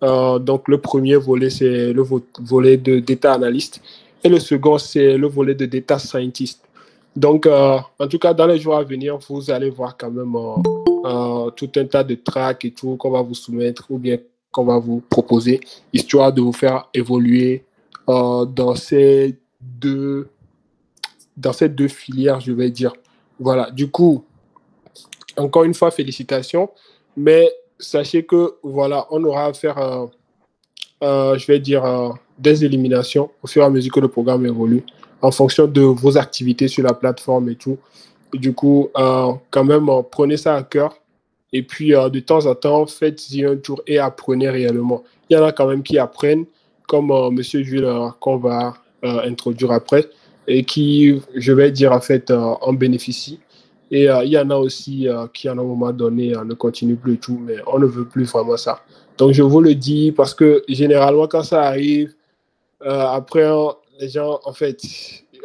Donc, le premier volet, c'est le volet de data analyst et le second, c'est le volet de data scientist. Donc, en tout cas, dans les jours à venir, vous allez voir quand même tout un tas de tracks et tout qu'on va vous soumettre ou bien qu'on va vous proposer, histoire de vous faire évoluer dans deux, dans ces deux filières, je vais dire. Voilà, du coup, encore une fois, félicitations, mais sachez que, voilà, on aura à faire je vais dire, des éliminations au fur et à mesure que le programme évolue, en fonction de vos activités sur la plateforme et tout. Et du coup, quand même, prenez ça à cœur. Et puis, de temps en temps, faites-y un tour et apprenez réellement. Il y en a quand même qui apprennent, comme Monsieur Jules, qu'on va introduire après, et qui, je vais dire, en fait, en bénéficient. Et il y en a aussi qui, à un moment donné, ne continuent plus et tout, mais on ne veut plus vraiment ça. Donc, je vous le dis parce que généralement, quand ça arrive, après, les gens, en fait,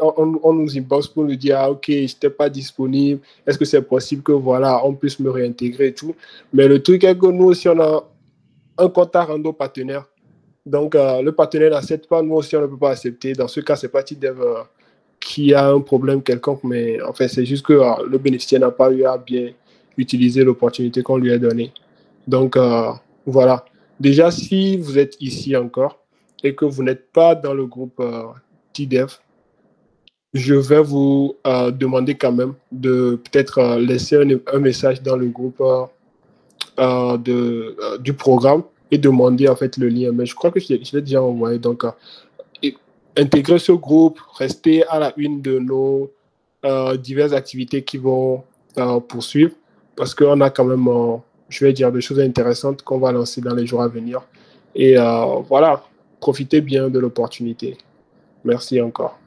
on nous inbox pour nous dire, ah, OK, je n'étais pas disponible. Est-ce que c'est possible que, voilà, on puisse me réintégrer et tout. Mais le truc est que nous aussi, on a un compte à rendre au partenaire. Donc, le partenaire n'accepte pas, nous aussi, on ne peut pas accepter. Dans ce cas, c'est pas Tidev qui a un problème quelconque, mais en fait, c'est juste que le bénéficiaire n'a pas eu à bien utiliser l'opportunité qu'on lui a donnée. Donc, voilà. Déjà, si vous êtes ici encore et que vous n'êtes pas dans le groupe TDEV, je vais vous demander quand même de peut-être laisser un message dans le groupe du programme et demander en fait le lien. Mais je crois que je l'ai déjà envoyé. Donc, intégrer ce groupe, rester à la une de nos diverses activités qui vont poursuivre parce qu'on a quand même, je vais dire, des choses intéressantes qu'on va lancer dans les jours à venir. Et voilà, profitez bien de l'opportunité. Merci encore.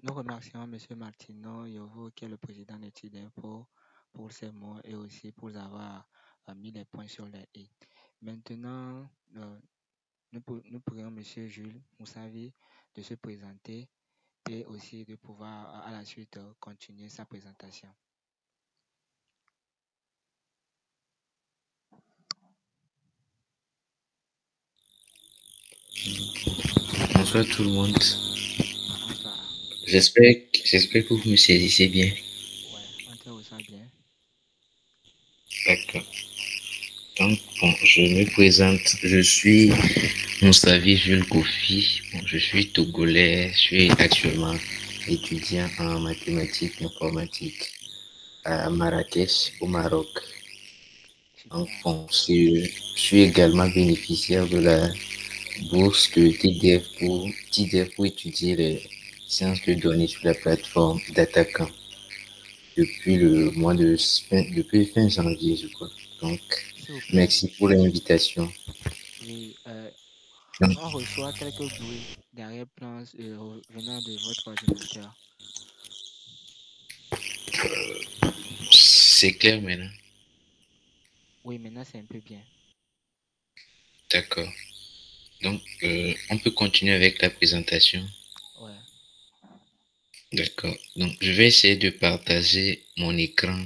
Nous remercions M. Martino Yovo, qui est le président d'Études pour ces mots et aussi pour avoir mis les points sur les i. Maintenant, nous prions M. Jules Moussavi de se présenter et aussi de pouvoir à la suite continuer sa présentation. Bonsoir tout le monde. Bonsoir. J'espère que vous me saisissez bien. Ouais, on te reçoit bien. D'accord. Donc, bon, je me présente. Je suis Moussavi Jules Kofi. Bon, je suis togolais. Je suis actuellement étudiant en mathématiques et informatique à Marrakech, au Maroc. Donc, Super. bon, je suis également bénéficiaire de la bourse de TDF pour étudier les sciences de données sur la plateforme DataCamp depuis fin janvier, je crois. Donc, S'il vous plaît. merci pour l'invitation. Oui, Donc, on reçoit quelques bruits d'arrière-plan venant de votre ordinateur. c'est clair maintenant. Oui, maintenant c'est un peu bien. D'accord. Donc, on peut continuer avec la présentation. Ouais. D'accord. Donc, je vais essayer de partager mon écran.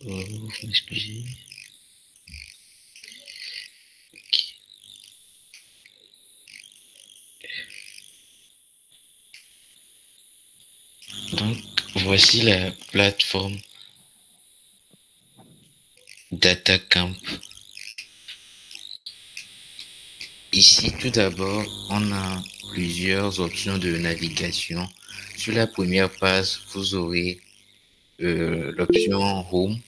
Vous m'excusez. Donc, voici la plateforme DataCamp. Ici, tout d'abord, on a plusieurs options de navigation. Sur la première page, vous aurez l'option Home.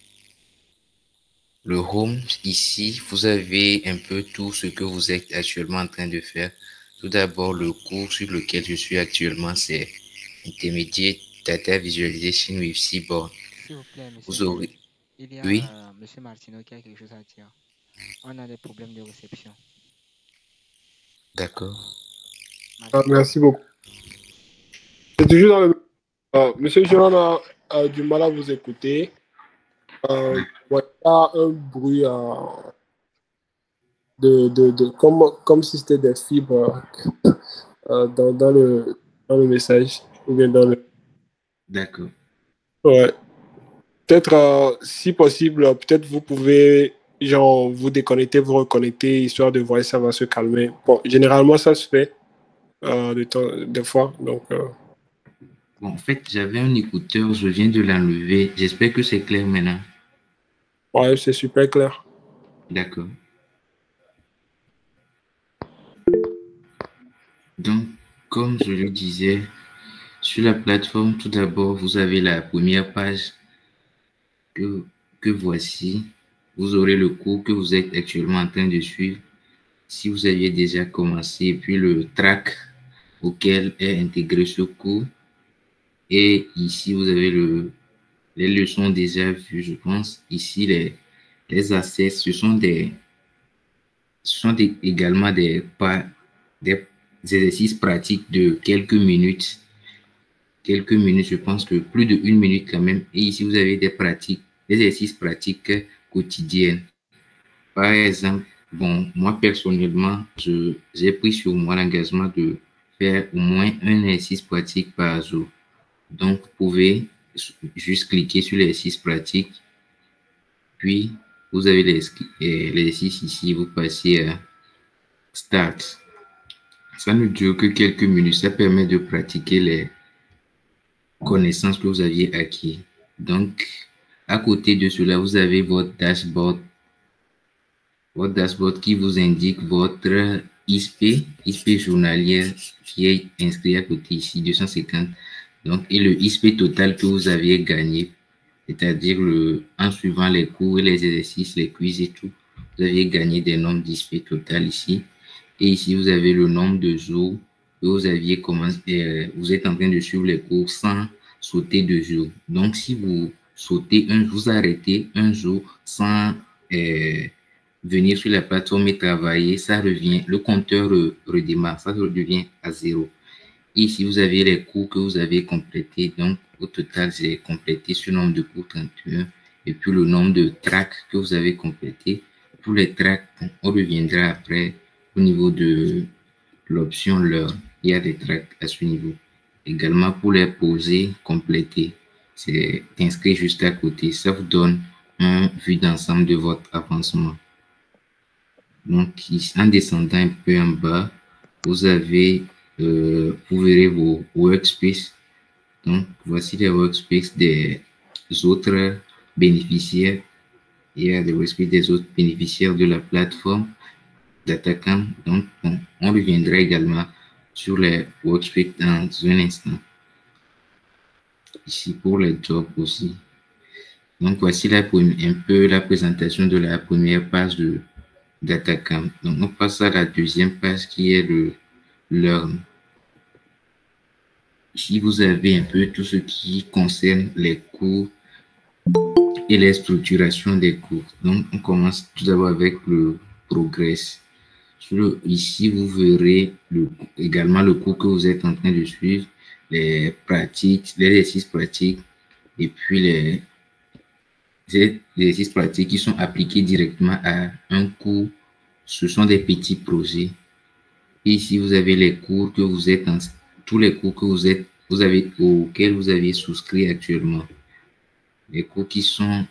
Le Home, ici, vous avez un peu tout ce que vous êtes actuellement en train de faire. Tout d'abord, le cours sur lequel je suis actuellement, c'est Intermediate Data Visualization with Seaborn. S'il vous plaît, monsieur Vous Jules, aurez, il y oui, a monsieur Martino qui a quelque chose à dire. On a des problèmes de réception. D'accord. Merci beaucoup. C'est toujours dans le... Monsieur Jean a du mal à vous écouter. Ouais, il y a un bruit comme si c'était des fibres dans le message ou bien dans le... D'accord. Ouais. Peut-être, si possible, peut-être vous pouvez genre vous déconnecter, vous reconnecter, histoire de voir si ça va se calmer. Bon, généralement, ça se fait des fois. Donc, Bon, en fait, j'avais un écouteur, je viens de l'enlever. J'espère que c'est clair maintenant. ouais, c'est super clair. D'accord. Donc, comme je le disais, sur la plateforme, tout d'abord, vous avez la première page que, que voici. Vous aurez le cours que vous êtes actuellement en train de suivre. Si vous aviez déjà commencé, et puis le track auquel est intégré ce cours. Et ici, vous avez les leçons déjà vues, je pense. Ici, les assets, ce sont également des exercices pratiques de quelques minutes. Quelques minutes, je pense que plus de 1 minute quand même. Et ici, vous avez des exercices pratiques quotidiennes. Par exemple, bon, moi personnellement, j'ai pris sur moi l'engagement de faire au moins un exercice pratique par jour. Donc, vous pouvez juste cliquer sur l'exercice pratique, puis vous avez l'exercice ici, vous passez à Start. Ça ne dure que quelques minutes, ça permet de pratiquer les connaissances que vous aviez acquises. Donc, à côté de cela, vous avez votre dashboard qui vous indique votre ISP journalière qui est inscrit à côté ici, 250. Donc, et le ISP total que vous aviez gagné, c'est-à-dire en suivant les cours et les exercices, les quiz et tout, vous aviez gagné des nombres d'ISP total ici. Et ici, vous avez le nombre de jours que vous aviez commencé, vous êtes en train de suivre les cours sans sauter de jour. Donc, si vous vous arrêtez un jour sans venir sur la plateforme et travailler, ça revient, le compteur redémarre, ça redevient à 0. Ici, vous avez les cours que vous avez complétés. Donc, au total, j'ai complété ce nombre de cours 31 et puis le nombre de tracks que vous avez complétés. Pour les tracks, on reviendra après au niveau de l'option l'heure. Il y a des tracks à ce niveau. Également, pour les poser, compléter, c'est inscrit juste à côté. Ça vous donne une vue d'ensemble de votre avancement. Donc, en descendant un peu en bas, vous avez, vous verrez vos workspaces. Donc, voici les workspaces des autres bénéficiaires. Il y a des workspaces des autres bénéficiaires de la plateforme d'Attaquant. Donc, on reviendra également sur les workspaces dans un instant. Ici, pour les jobs aussi. Donc, voici un peu la présentation de la première page d'Attaquant. Donc, on passe à la deuxième page qui est le Learn. Ici, vous avez un peu tout ce qui concerne les cours et les structurations des cours. Donc, on commence tout d'abord avec le Progress. Ici, vous verrez également le cours que vous êtes en train de suivre, les pratiques, les exercices pratiques, et puis les exercices pratiques qui sont appliqués directement à un cours. Ce sont des petits projets. Et ici, vous avez les cours que vous êtes tous les cours que auxquels vous avez souscrit actuellement. Les cours qui sont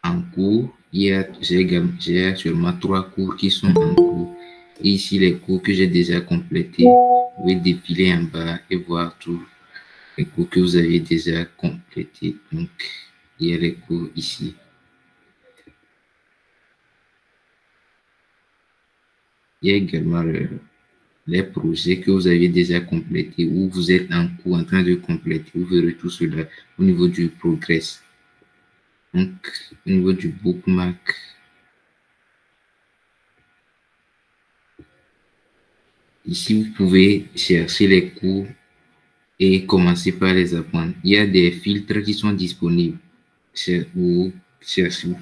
en cours, j'ai actuellement 3 cours qui sont en cours. Et ici, les cours que j'ai déjà complétés, vous pouvez défiler en bas et voir tous les cours que vous avez déjà complétés. Donc, il y a les cours ici. Il y a également les projets que vous avez déjà complétés ou vous êtes en cours en train de compléter. Vous verrez tout cela au niveau du progress. Donc, au niveau du bookmark, ici, vous pouvez chercher les cours et commencer par les apprendre. Il y a des filtres qui sont disponibles. Vous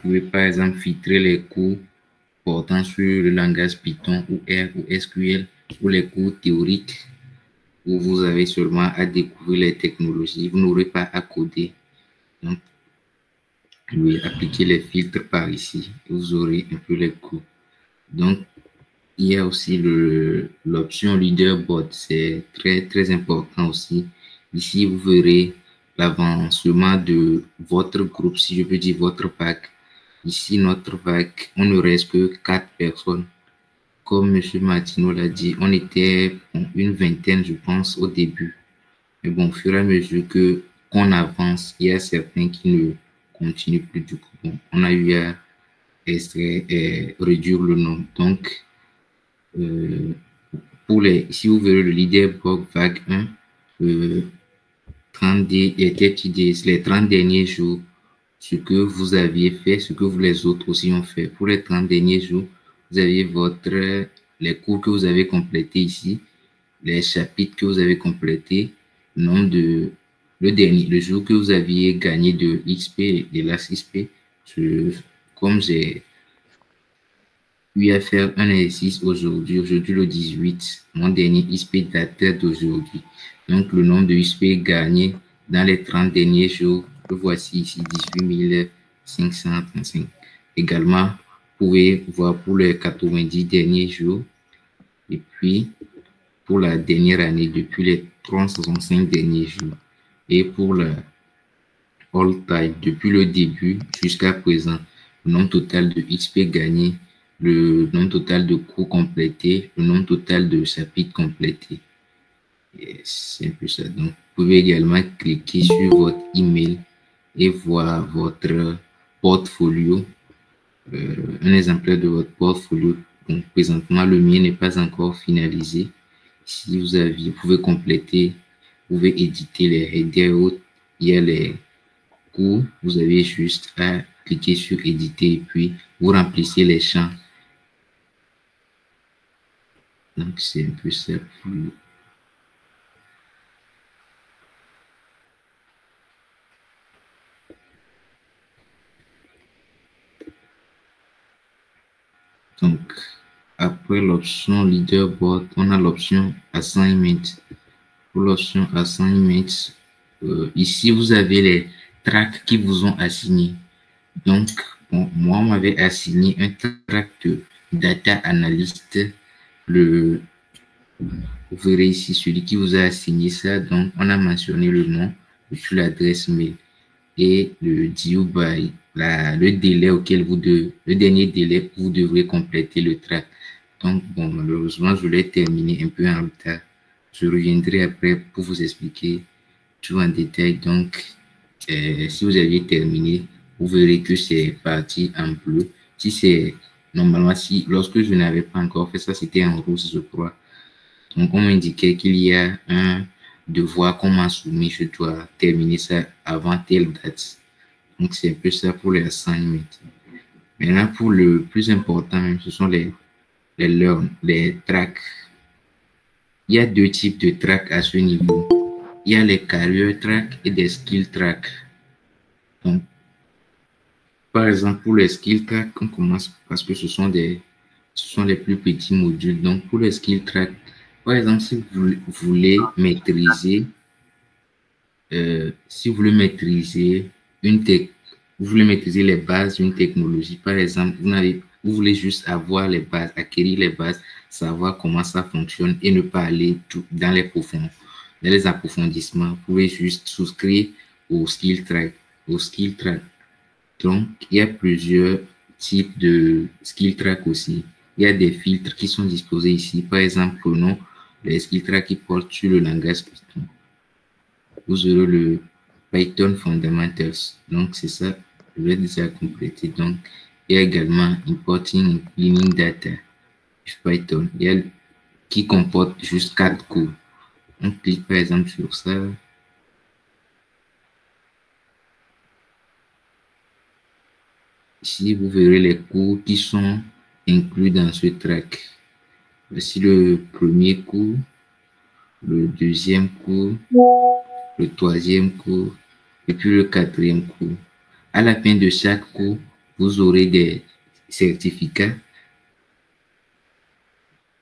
pouvez par exemple filtrer les cours portant sur le langage Python ou R ou SQL, ou les cours théoriques où vous avez seulement à découvrir les technologies, vous n'aurez pas à coder. Donc, oui, appliquer les filtres par ici, vous aurez un peu les cours. Donc, il y a aussi l'option leaderboard, c'est très important aussi. Ici, vous verrez l'avancement de votre groupe, si je peux dire votre vague. Ici, notre vague, on ne reste que 4 personnes. Comme M. Martineau l'a dit, on était une vingtaine, je pense, au début. Mais bon, au fur et à mesure qu'on avance, il y a certains qui ne continuent plus du coup. Bon, on a eu à réduire le nombre. Donc, si vous verrez le leaderboard vague 1, 30D les 30 derniers jours, ce que vous aviez fait, ce que vous les autres aussi ont fait. Pour les 30 derniers jours, vous avez les cours que vous avez complétés ici, les chapitres que vous avez complétés, le jour que vous aviez gagné de XP, de l'AS XP, comme j'ai eu à faire un exercice aujourd'hui le 18, mon dernier XP datait d'aujourd'hui. Donc, le nombre de XP gagnés dans les 30 derniers jours, le voici ici, 18 535. Également, vous pouvez voir pour les 90 derniers jours et puis pour la dernière année, depuis les 365 derniers jours. Et pour le all time, depuis le début jusqu'à présent, le nombre total de XP gagnés, le nombre total de cours complétés, le nombre total de chapitres complétés. C'est un peu ça. Donc, vous pouvez également cliquer sur votre email et voir votre portfolio, un exemplaire de votre portfolio. Donc, présentement, le mien n'est pas encore finalisé. Si vous pouvez compléter, vous pouvez éditer les headers, il y a les cours, vous avez juste à cliquer sur éditer et puis vous remplissez les champs. Donc, c'est un peu ça. Donc, après l'option leaderboard, on a l'option assignment. Pour l'option assignment, ici, vous avez les tracks qui vous ont assigné. Donc, bon, moi, on m'avait assigné un track de data analyst. Vous verrez ici celui qui vous a assigné ça. Donc, on a mentionné le nom et puis l'adresse mail et le due by, le délai auquel le dernier délai où vous devrez compléter le track. Donc, bon, malheureusement, je l'ai terminé un peu en retard. Je reviendrai après pour vous expliquer tout en détail. Donc, si vous aviez terminé, vous verrez que c'est parti en bleu. Si c'est normalement, lorsque je n'avais pas encore fait ça, c'était en rouge, je crois. Donc, on m'indiquait qu'il y a un devoir qu'on m'a soumis, je dois terminer ça avant telle date. Donc, c'est un peu ça pour les assignments. Maintenant, pour le plus important, ce sont les tracks. Il y a deux types de tracks à ce niveau. Il y a les career tracks et des skill tracks. Donc, par exemple, pour les skill tracks, on commence parce que ce sont les plus petits modules. Donc, pour les skill tracks, par exemple, si vous voulez maîtriser, vous voulez maîtriser les bases d'une technologie, par exemple, vous voulez juste avoir les bases, acquérir les bases, savoir comment ça fonctionne et ne pas aller dans les approfondissements. Vous pouvez juste souscrire au skill track. Donc, il y a plusieurs types de skill track aussi. Il y a des filtres qui sont disposés ici. Par exemple, prenons les skill track qui portent sur le langage Python. Vous aurez le Python Fundamentals. Donc, c'est ça. Je vais déjà compléter. Donc, il y a également Importing and Cleaning Data Python. Qui comporte juste 4 cours. On clique par exemple sur ça. Ici, vous verrez les cours qui sont inclus dans ce track. Voici le premier cours, le deuxième cours, le troisième cours et puis le quatrième cours. À la fin de chaque cours, vous aurez des certificats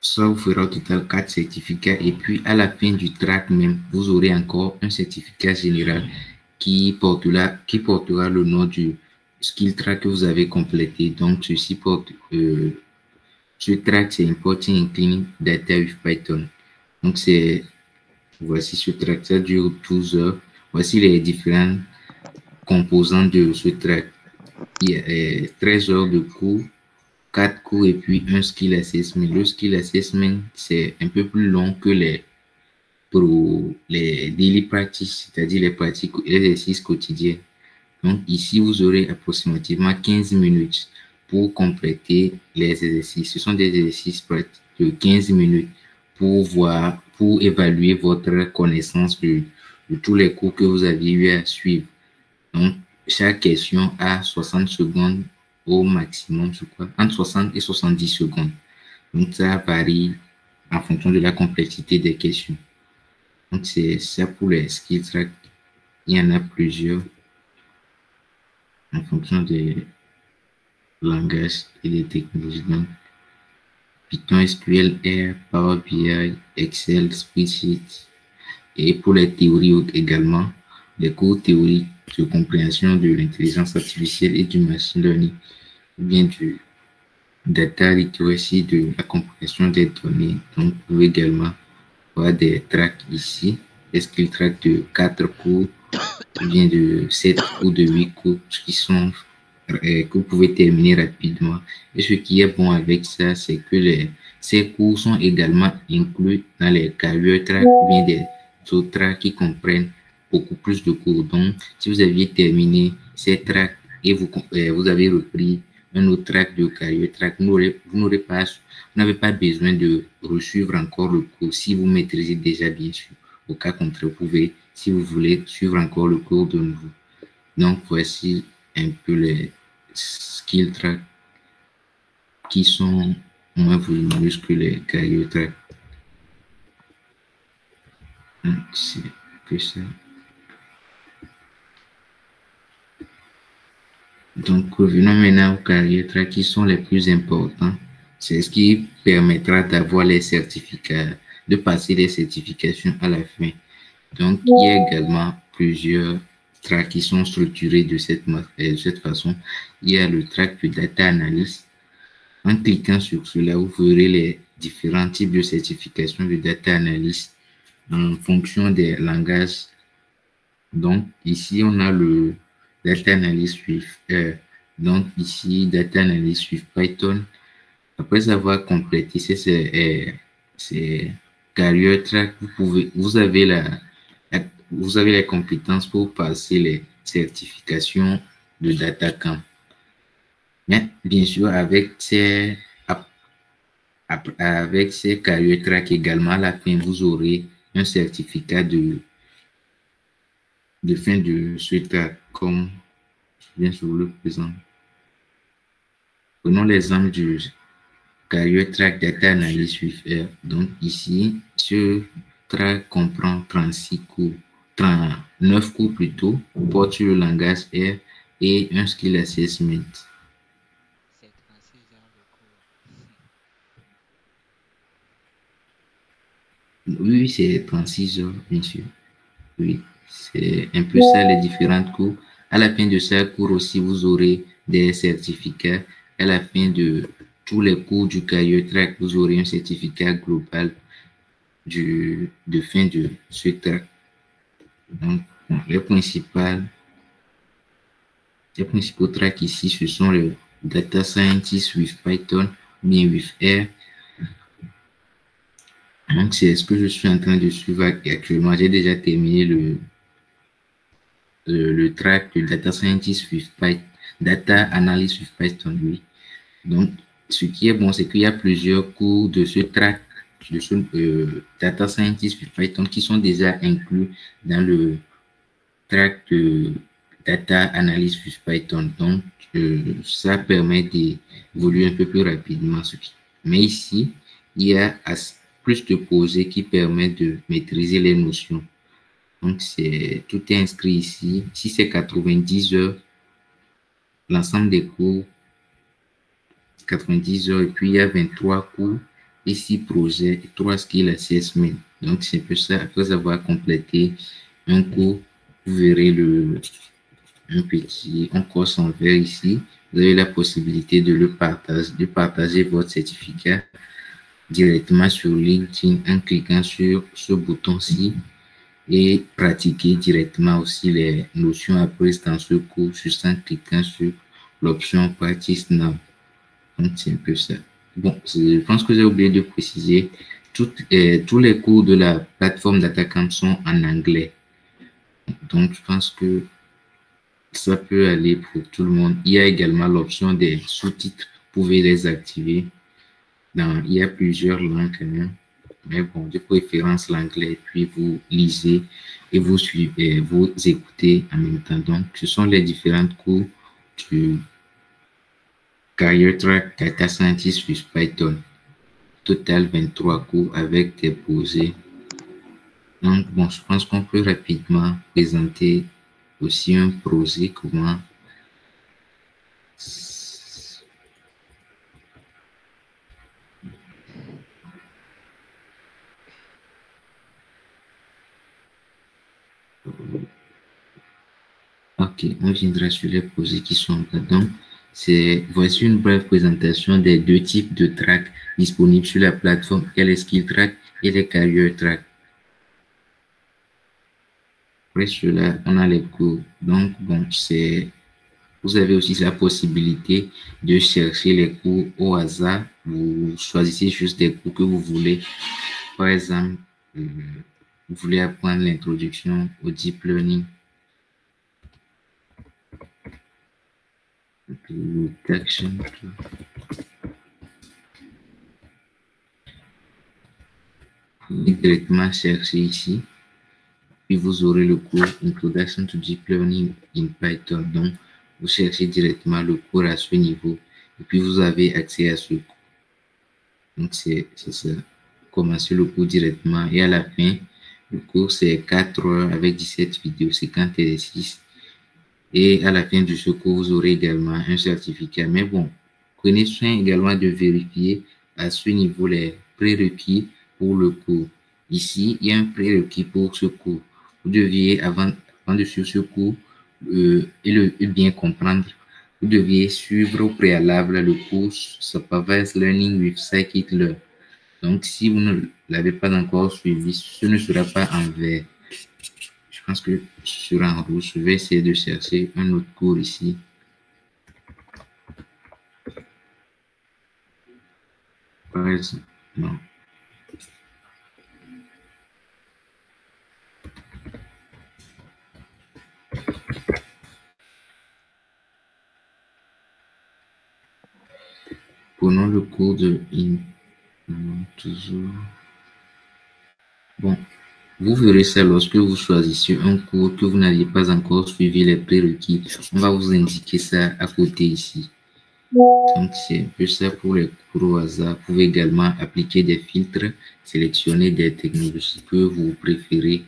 Ça vous fera au total 4 certificats. Et puis, à la fin du track même, vous aurez encore un certificat général qui portera le nom du skill track que vous avez complété. Donc, ceci porte, ce track, c'est Importing and Cleaning Data with Python. Donc, voici ce track, ça dure 12 heures. Voici les différents composants de ce track. Il y a 13 heures de cours, 4 cours et puis un skill assessment. Le skill assessment, c'est un peu plus long que pour les daily practice, c'est-à-dire les pratiques, les exercices quotidiens. Donc ici, vous aurez approximativement 15 minutes pour compléter les exercices. Ce sont des exercices de 15 minutes pour évaluer votre connaissance de tous les cours que vous aviez eu à suivre. Donc, chaque question a 60 secondes au maximum, je crois, entre 60 et 70 secondes. Donc, ça varie en fonction de la complexité des questions. Donc, c'est ça pour les skill tracks. Il y en a plusieurs en fonction des langages et des technologies. Donc, Python, SQL, R, Power BI, Excel, Spreadsheet. Et pour les théories également, les cours théoriques de compréhension de l'intelligence artificielle et du machine learning, ou bien du data literacy, de la compréhension des données. Donc, vous pouvez également voir des tracks ici, des skill tracks de 4 cours, ou bien de 7 cours, de 8 cours, que vous pouvez terminer rapidement. Et ce qui est bon avec ça, c'est que ces cours sont également inclus dans les career tracks ou bien des autres tracks qui comprennent beaucoup plus de cours. Donc, si vous aviez terminé ces tracks et vous avez repris un autre track de career track, vous n'avez pas besoin de resuivre encore le cours si vous maîtrisez déjà bien sûr. Au cas contraire, vous pouvez, si vous voulez, suivre encore le cours de nouveau. Donc, voici un peu les skill tracks qui sont moins volumineux que les career tracks. C'est que ça. Donc, revenons maintenant aux career tracks qui sont les plus importants. C'est ce qui permettra d'avoir les certificats, de passer les certifications à la fin. Donc, il y a également plusieurs tracks qui sont structurés de cette façon. Il y a le track de data analyst. En cliquant sur cela, vous verrez les différents types de certifications de data analyst en fonction des langages. Donc, ici, on a le data analyst with R. Donc, ici, data analyst with Python. Après avoir complété ces career tracks, vous avez les compétences pour passer les certifications de DataCamp. Mais bien sûr, avec ces career tracks également, à la fin, vous aurez un certificat de fin de ce track, comme je viens sur le présent. Prenons l'exemple du career track Data Analyst with R. Donc ici, ce track comprend 39 cours plutôt, porte sur le langage R et un skill assessment. C'est 36 heures de cours. Oui, c'est 36 heures, bien sûr. Oui, c'est un peu ça les différentes cours. À la fin de chaque cours aussi, vous aurez des certificats. À la fin de tous les cours du career track, vous aurez un certificat global de fin de ce track. Donc, les principaux tracks ici, ce sont le Data Scientist with Python, bien with R. Donc, c'est ce que je suis en train de suivre actuellement. J'ai déjà terminé le track de Data Scientist with Python, Data Analyst with Python, oui. Donc, ce qui est bon, c'est qu'il y a plusieurs cours de ce track, de ce Data Scientist with Python qui sont déjà inclus dans le track de Data Analyst with Python. Donc, ça permet d'évoluer un peu plus rapidement. Mais ici, il y a plus de projets qui permettent de maîtriser les notions. Donc, tout est inscrit ici. Si c'est 90 heures, l'ensemble des cours, 90 heures, et puis il y a 23 cours et 6 projets et 3 skill assessments. Donc, c'est un peu ça. Après avoir complété un cours, vous verrez un course en vert ici. Vous avez la possibilité de partager votre certificat directement sur LinkedIn en cliquant sur ce bouton-ci et pratiquer directement aussi les notions apprises dans ce cours juste en cliquant sur l'option Practice Now. Donc, c'est un peu ça. Bon, je pense que j'ai oublié de préciser, tous les cours de la plateforme DataCamp sont en anglais. Donc, je pense que ça peut aller pour tout le monde. Il y a également l'option des sous-titres. Vous pouvez les activer. Il y a plusieurs langues quand même. Mais bon, de préférence l'anglais. Puis vous lisez et vous suivez, vous écoutez en même temps. Donc, ce sont les différents cours du Career Track Data Scientist with Python. Total 23 cours avec des posés. Donc, bon, je pense qu'on peut rapidement présenter aussi un projet, comment ok, on viendra sur les projets qui sont là. Donc, voici une brève présentation des deux types de tracks disponibles sur la plateforme, les Skill Track et les Career Track. Après cela, on a les cours. Donc, bon, vous avez aussi la possibilité de chercher les cours au hasard. Vous choisissez juste des cours que vous voulez. Par exemple, vous voulez apprendre l'introduction au deep learning. Directement chercher ici. Puis vous aurez le cours Introduction to Deep Learning in Python. Donc, vous cherchez directement le cours à ce niveau. Et puis, vous avez accès à ce cours. Donc, c'est ça. Commencez le cours directement. Et à la fin, le cours, c'est 4 heures avec 17 vidéos, 50 exercices. Et à la fin de ce cours, vous aurez également un certificat. Mais bon, prenez soin également de vérifier à ce niveau les prérequis pour le cours. Ici, il y a un prérequis pour ce cours. Vous deviez, avant de suivre ce cours et bien comprendre, vous deviez suivre au préalable le cours Supervised Learning with Scikit-Learn. Donc, si vous ne l'avez pas encore suivi, ce ne sera pas en vert. Je pense que sur en rouge, je vais essayer de chercher un autre cours ici. Par exemple, non. Prenons le cours de toujours. Bon, vous verrez ça lorsque vous choisissez un cours que vous n'aviez pas encore suivi les prérequis. On va vous indiquer ça à côté ici. Donc, c'est un peu ça pour les cours au hasard. Vous pouvez également appliquer des filtres, sélectionner des technologies que vous préférez.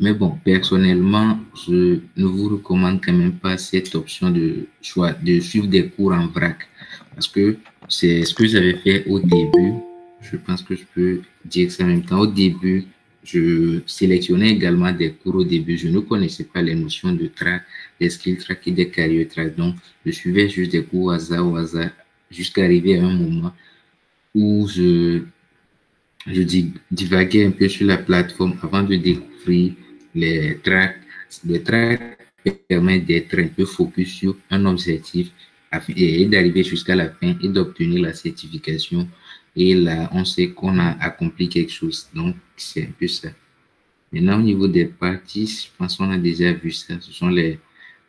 Mais bon, personnellement, je ne vous recommande quand même pas cette option de choix, de suivre des cours en vrac. Parce que c'est ce que j'avais fait au début. Je pense que je peux dire ça en même temps. Au début, je sélectionnais également des cours au début. Je ne connaissais pas les notions de track, des skill track et des career track. Donc, je suivais juste des cours au hasard, jusqu'à arriver à un moment où je divaguais un peu sur la plateforme avant de découvrir les tracks. Les tracks permettent d'être un peu focus sur un objectif et d'arriver jusqu'à la fin et d'obtenir la certification. Et là, on sait qu'on a accompli quelque chose. Donc, c'est un peu ça. Maintenant, au niveau des parties, je pense qu'on a déjà vu ça. Ce sont les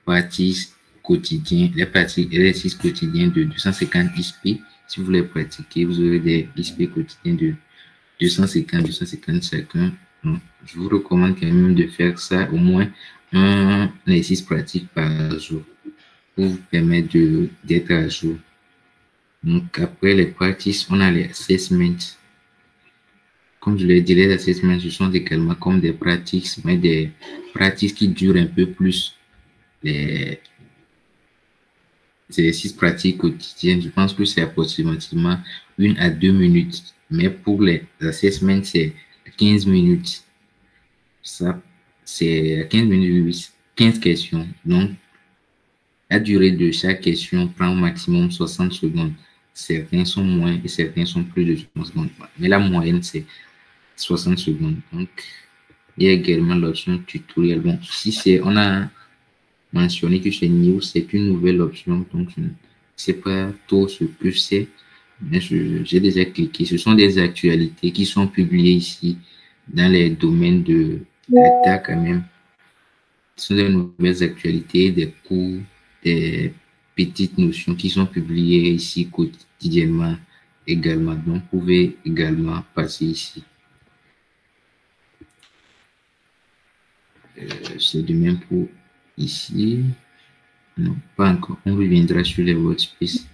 parties quotidiennes, les parties exercices quotidiens de 250 ISP. Si vous les pratiquez, vous aurez des ISP quotidiens de 250 chacun. Donc, je vous recommande quand même de faire ça au moins un exercice pratique par jour pour vous permettre d'être à jour. Donc, après les practices, on a les assessments. Comme je l'ai dit, les assessments, ce sont également comme des pratiques, mais des pratiques qui durent un peu plus. exercices pratiques quotidiens, je pense que c'est approximativement 1 à 2 minutes. Mais pour les assessments, c'est 15 minutes. Ça, c'est 15 minutes, oui, 15 questions. Donc, la durée de chaque question prend au maximum 60 secondes. Certains sont moins et certains sont plus de 60 secondes. Mais la moyenne, c'est 60 secondes. Donc, il y a également l'option tutoriel. Bon, si c'est, on a mentionné que c'est new, c'est une nouvelle option. Donc, je ne sais pas trop ce que c'est. Mais j'ai déjà cliqué. Ce sont des actualités qui sont publiées ici dans les domaines de data quand même. Ce sont des nouvelles actualités, des cours, des petites notions qui sont publiées ici quotidiennement également. Donc, vous pouvez également passer ici. C'est de même pour ici. Non, pas encore. On reviendra sur les workspaces.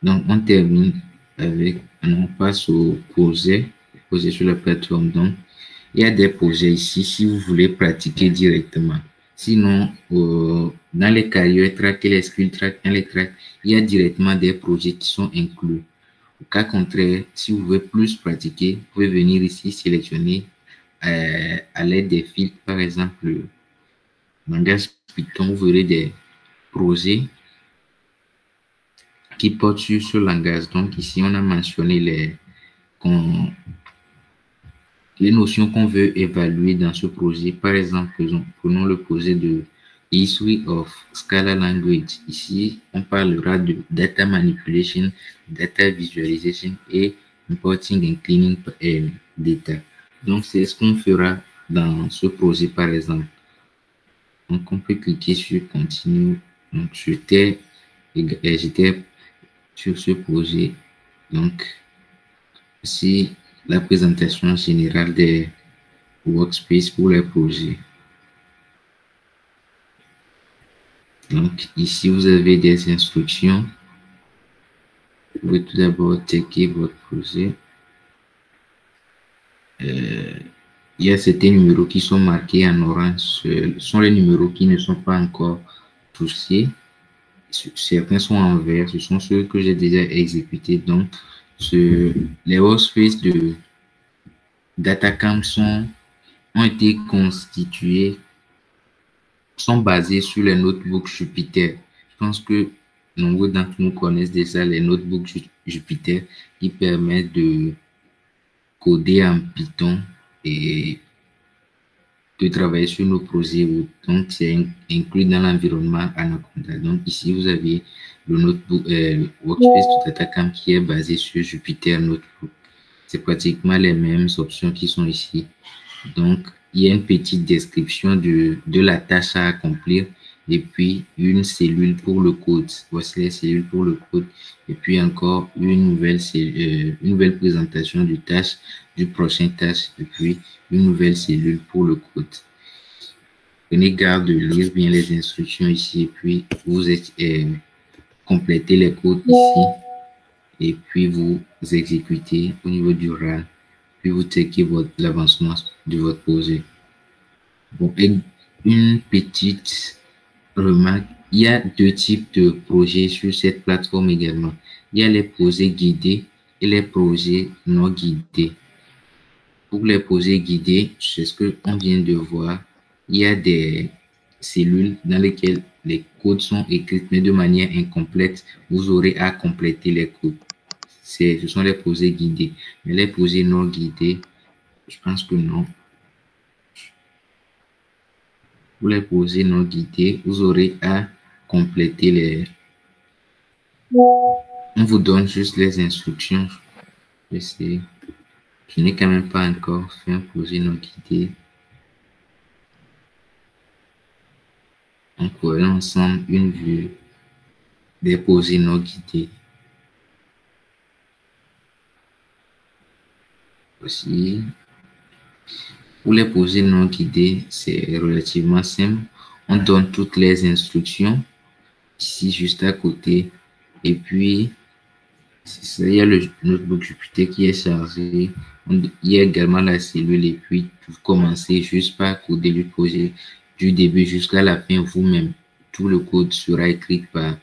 Donc, on termine avec, on passe au projet sur la plateforme. Donc, il y a des projets ici si vous voulez pratiquer directement. Sinon, dans les career track et les skill track, il y a directement des projets qui sont inclus. Au cas contraire, si vous voulez plus pratiquer, vous pouvez venir ici sélectionner à l'aide des filtres, par exemple, le langage Python, vous verrez des projets qui portent sur ce langage. Donc ici, on a mentionné les notions qu'on veut évaluer dans ce projet. Par exemple, prenons le projet de History of Scala Language. Ici, on parlera de data manipulation, data visualization et importing and cleaning data. Donc, c'est ce qu'on fera dans ce projet, par exemple. Donc, on peut cliquer sur Continue. Donc, j'étais sur ce projet. Donc, ici, la présentation générale des workspaces pour les projets. Donc, ici, vous avez des instructions. Vous pouvez tout d'abord checker votre projet. Il y a certains numéros qui sont marqués en orange. Ce sont les numéros qui ne sont pas encore touchés. Certains sont en vert. Ce sont ceux que j'ai déjà exécutés. Donc, les workspaces de DataCamp ont été constitués, sont basés sur les notebooks Jupyter. Je pense que nombreux d'entre nous connaissent déjà les notebooks Jupyter qui permettent de coder en Python et de travailler sur nos projets. Donc, c'est inclus dans l'environnement Anaconda. Donc, ici, vous avez le notebook, le workspace de DataCamp qui est basé sur Jupyter Notebook. C'est pratiquement les mêmes options qui sont ici. Donc, il y a une petite description de la tâche à accomplir et puis une cellule pour le code. Voici les cellules pour le code. Et puis encore une nouvelle présentation du prochain tâche et puis une nouvelle cellule pour le code. Prenez garde de lire bien les instructions ici et puis vous complétez les codes ici et puis vous exécutez au niveau du RAN. Puis vous checkez l'avancement de votre projet. Bon, et une petite remarque, il y a deux types de projets sur cette plateforme également. Il y a les projets guidés et les projets non guidés. Pour les projets guidés, c'est ce qu'on vient de voir. Il y a des cellules dans lesquelles les codes sont écrits, mais de manière incomplète. Vous aurez à compléter les codes. Ce sont les projets guidés. Mais les projets non guidés, je pense que non. Pour les projets non guidés, vous aurez à compléter les... On vous donne juste les instructions. Je n'ai quand même pas encore fait un projet non guidé. Donc, voyons ensemble une vue des projets non guidés. Aussi, pour les projets non guidés, c'est relativement simple. On donne toutes les instructions ici juste à côté. Et puis, il y a le notebook Jupyter qui est chargé. Il y a également la cellule. Et puis, vous commencez juste par coder le projet du début jusqu'à la fin vous-même. tout le code sera écrit par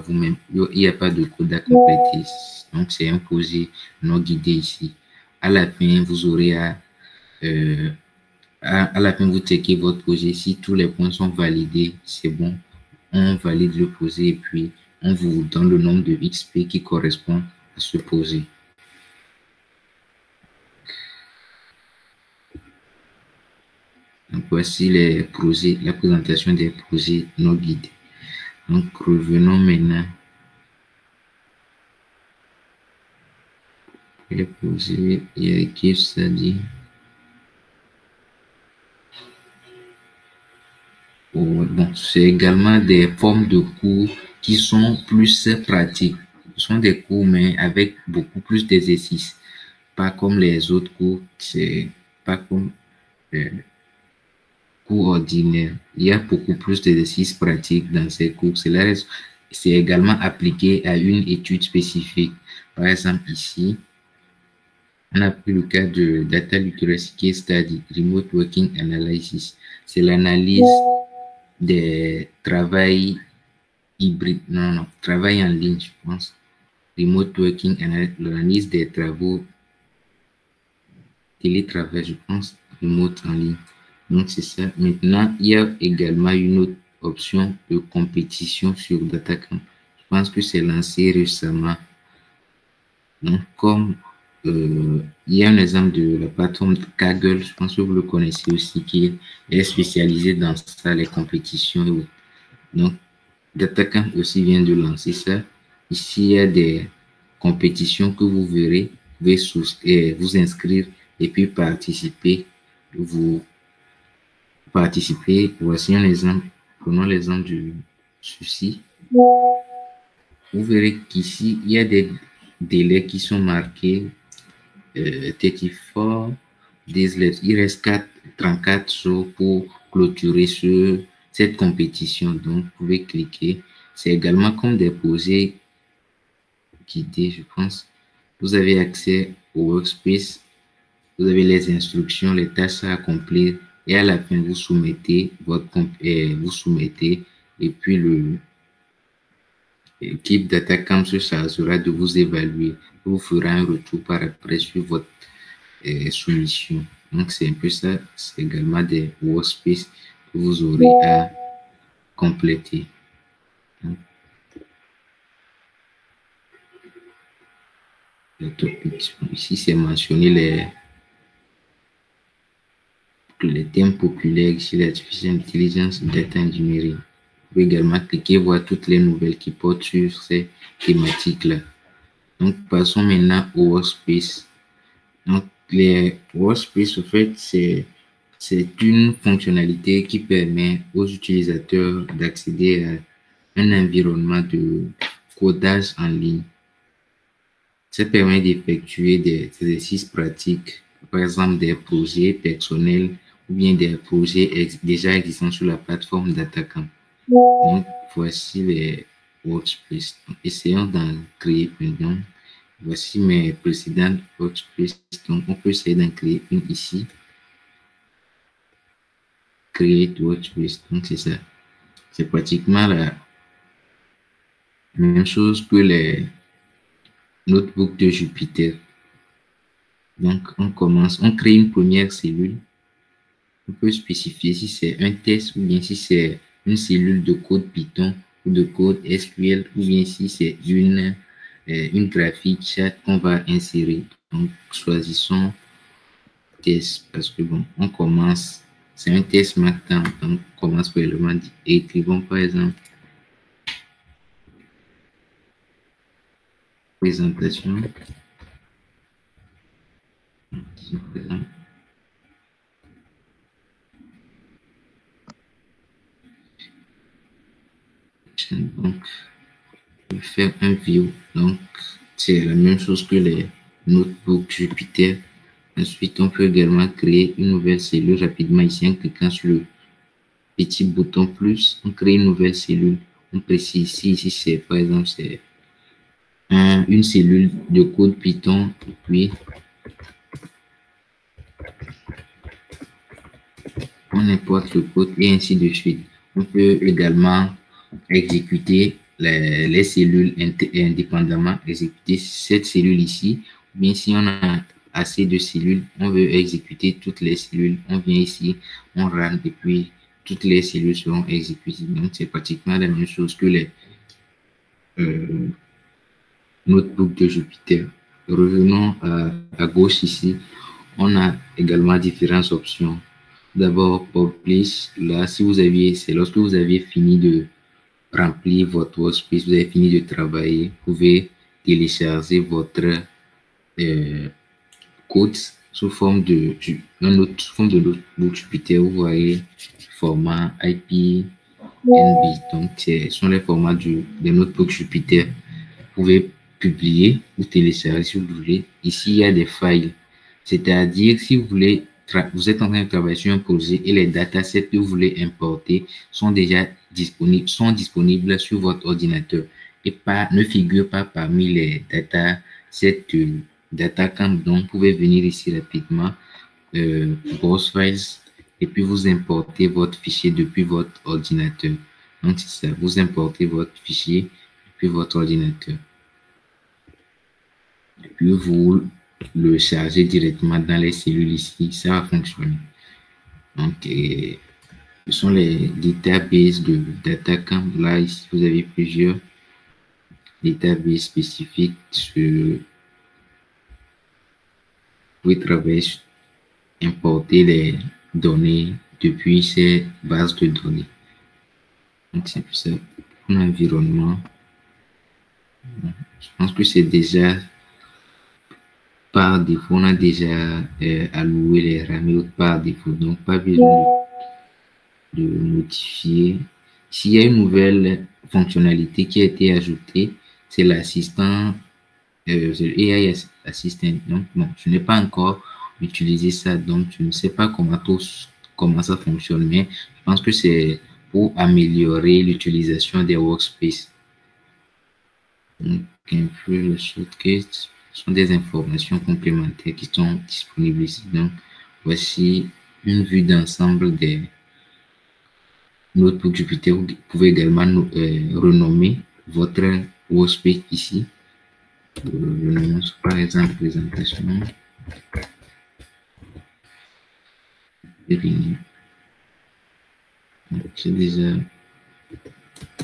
vous-même. Il n'y a pas de code à compléter. Donc, c'est un projet non guidé ici. À la fin, vous aurez à la fin, vous checkez votre projet. Si tous les points sont validés, c'est bon. On valide le projet et puis on vous donne le nombre de XP qui correspond à ce projet. Donc, voici les projets, la présentation des projets non guidés. Donc, revenons maintenant. Les projets, il y a qui ça dit. Bon, c'est également des formes de cours qui sont plus pratiques. Ce sont des cours, mais avec beaucoup plus d'exercices. Pas comme les autres cours, c'est pas comme cours ordinaires. Il y a beaucoup plus d'exercices pratiques dans ces cours. C'est également appliqué à une étude spécifique. Par exemple, ici, on a pris le cas de Data Literacy Case Study, Remote Working Analysis. C'est l'analyse des travails hybrides, travail en ligne, je pense. Remote Working Analysis, l'analyse des travaux télétravail, je pense, remote en ligne. Donc, c'est ça. Maintenant, il y a également une autre option de compétition sur DataCamp. Je pense que c'est lancé récemment. Donc, comme il y a un exemple de la plateforme Kaggle, je pense que vous le connaissez aussi, qui est spécialisé dans ça, les compétitions. Donc, DataCamp aussi vient de lancer ça. Ici, il y a des compétitions que vous verrez. Vous pouvez vous inscrire et puis participer. Vous participez. Voici un exemple. Prenons l'exemple de ceci. Vous verrez qu'ici, il y a des délais qui sont marqués. 34 days left. Il reste 34 jours pour clôturer cette compétition. Donc, vous pouvez cliquer. C'est également comme des projets guidés, je pense. Vous avez accès au workspace. Vous avez les instructions, les tâches à accomplir. Et à la fin, vous soumettez et puis l'équipe DataCamp se chargera de vous évaluer. Vous fera un retour par après sur votre soumission. Donc, c'est un peu ça. C'est également des workspaces que vous aurez à compléter. Donc, les topics. Ici, c'est mentionné les thèmes populaires sur l'artificial intelligence, data engineering. Vous pouvez également cliquer, voir toutes les nouvelles qui portent sur ces thématiques-là. Donc, passons maintenant au workspace. Donc, les workspace, en fait, c'est une fonctionnalité qui permet aux utilisateurs d'accéder à un environnement de codage en ligne. Ça permet d'effectuer des exercices pratiques, par exemple des projets personnels ou bien des projets déjà existants sur la plateforme DataCamp. Donc, voici les workspaces. Donc, essayons d'en créer une. Donc, voici mes précédentes workspaces. Donc, on peut essayer d'en créer une ici. Create workspace. Donc, c'est ça. C'est pratiquement la même chose que les notebooks de Jupyter. Donc, on crée une première cellule. On peut spécifier si c'est un test ou bien si c'est une cellule de code Python ou de code SQL ou bien si c'est une graphique chat qu'on va insérer. Donc, choisissons test parce que bon, on commence, c'est un test maintenant, donc on commence par l'élément et écrivons par exemple présentation. Donc, je vais faire un view. Donc, c'est la même chose que les notebooks Jupyter. Ensuite, on peut également créer une nouvelle cellule rapidement ici en cliquant sur le petit bouton plus. On crée une nouvelle cellule. On précise ici c'est par exemple c'est une cellule de code Python. Puis, on importe le code et ainsi de suite. On peut également exécuter les cellules indépendamment, exécuter cette cellule ici. Bien, si on a assez de cellules, on veut exécuter toutes les cellules, on vient ici, on run et puis toutes les cellules seront exécutées. Donc, c'est pratiquement la même chose que les notebooks de Jupyter. Revenons à gauche ici. On a également différentes options. D'abord, Publish. Là, si vous aviez, c'est lorsque vous aviez fini de remplir votre workspace, vous avez fini de travailler, vous pouvez télécharger votre code sous forme de notebook Jupyter. Vous voyez format IPNB. Donc, ce sont les formats des notebooks Jupyter. Vous pouvez publier ou télécharger si vous voulez. Ici, il y a des files. C'est-à-dire, si vous voulez, vous êtes en train de travailler sur un projet et les datasets que vous voulez importer sont déjà disponibles sur votre ordinateur et ne figurent pas parmi les datasets Datacamp. Donc, vous pouvez venir ici rapidement, Browse Files, et puis vous importez votre fichier depuis votre ordinateur. Donc, c'est ça, vous importez votre fichier depuis votre ordinateur. Et puis, vous le chargez directement dans les cellules ici, ça va fonctionner. Donc, ce sont les databases de Datacamp. Là, ici, vous avez plusieurs databases spécifiques. Vous pouvez travailler, importer les données depuis ces bases de données. Donc, c'est ça. Pour l'environnement, je pense que c'est déjà par défaut, on a déjà alloué les RAM par défaut, donc pas besoin de notifier. S'il y a une nouvelle fonctionnalité qui a été ajoutée, c'est l'assistant, AI Assistant. Donc, bon, je n'ai pas encore utilisé ça, donc je ne sais pas comment ça fonctionne, mais je pense que c'est pour améliorer l'utilisation des workspaces. Donc, un peu le shortcut sont des informations complémentaires qui sont disponibles ici. Donc, voici une vue d'ensemble des notebooks Jupyter. Vous pouvez également renommer votre workspace ici. Par exemple, présentation. C'est déjà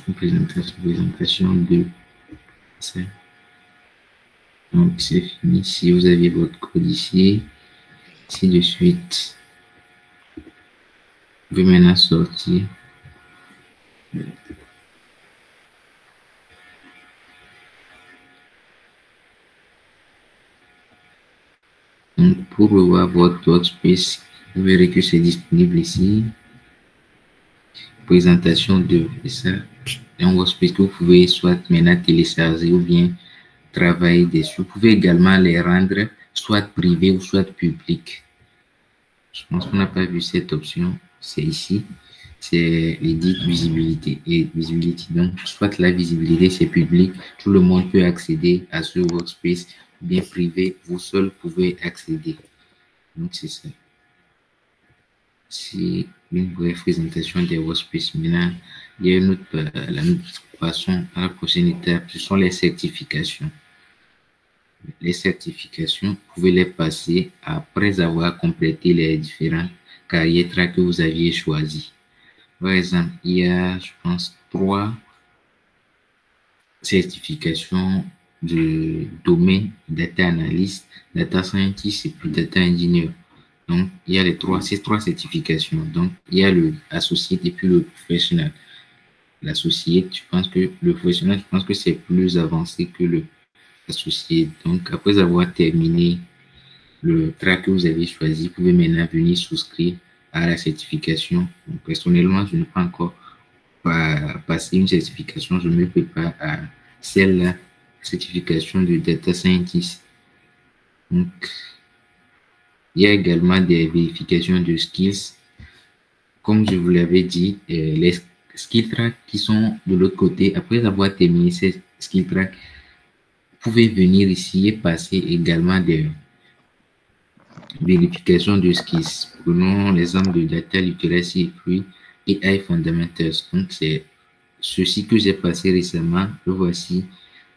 une présentation de ça. Donc, c'est fini. Si vous avez votre code ici, ainsi de suite, vous pouvez maintenant sortir. Donc, pour revoir votre workspace, vous verrez que c'est disponible ici. Présentation de ça. Un workspace que vous pouvez soit maintenant télécharger ou bien travailler dessus. Vous pouvez également les rendre soit privés ou soit publics. Je pense qu'on n'a pas vu cette option. C'est ici. C'est Edit Visibilité et Visibility. Donc, soit la visibilité, c'est public. Tout le monde peut accéder à ce workspace. Bien privé, vous seul pouvez accéder. Donc, c'est ça. C'est une brève présentation des workspaces. Maintenant, il y a une autre, passons à la prochaine étape. Ce sont les certifications. Les certifications, vous pouvez les passer après avoir complété les différents carrières tracks que vous aviez choisis. Par exemple, il y a, je pense, 3 certifications de domaine: data analyst, data scientist et puis data engineer. Donc, il y a ces trois certifications. Donc, il y a le associate et puis le professionnel. L'associate, le professionnel, je pense que c'est plus avancé que le associé. Donc, après avoir terminé le track que vous avez choisi, vous pouvez maintenant venir souscrire à la certification. Donc, personnellement, je n'ai pas encore passé une certification. Je me prépare à celle-là, certification de data scientist. Donc, il y a également des vérifications de skills. Comme je vous l'avais dit, les skill tracks qui sont de l'autre côté, après avoir terminé ces skill tracks, vous pouvez venir ici et passer également des vérifications de skills. Prenons l'exemple de data literacy et puis AI Fundamentals. Donc, c'est ceci que j'ai passé récemment. Le voici,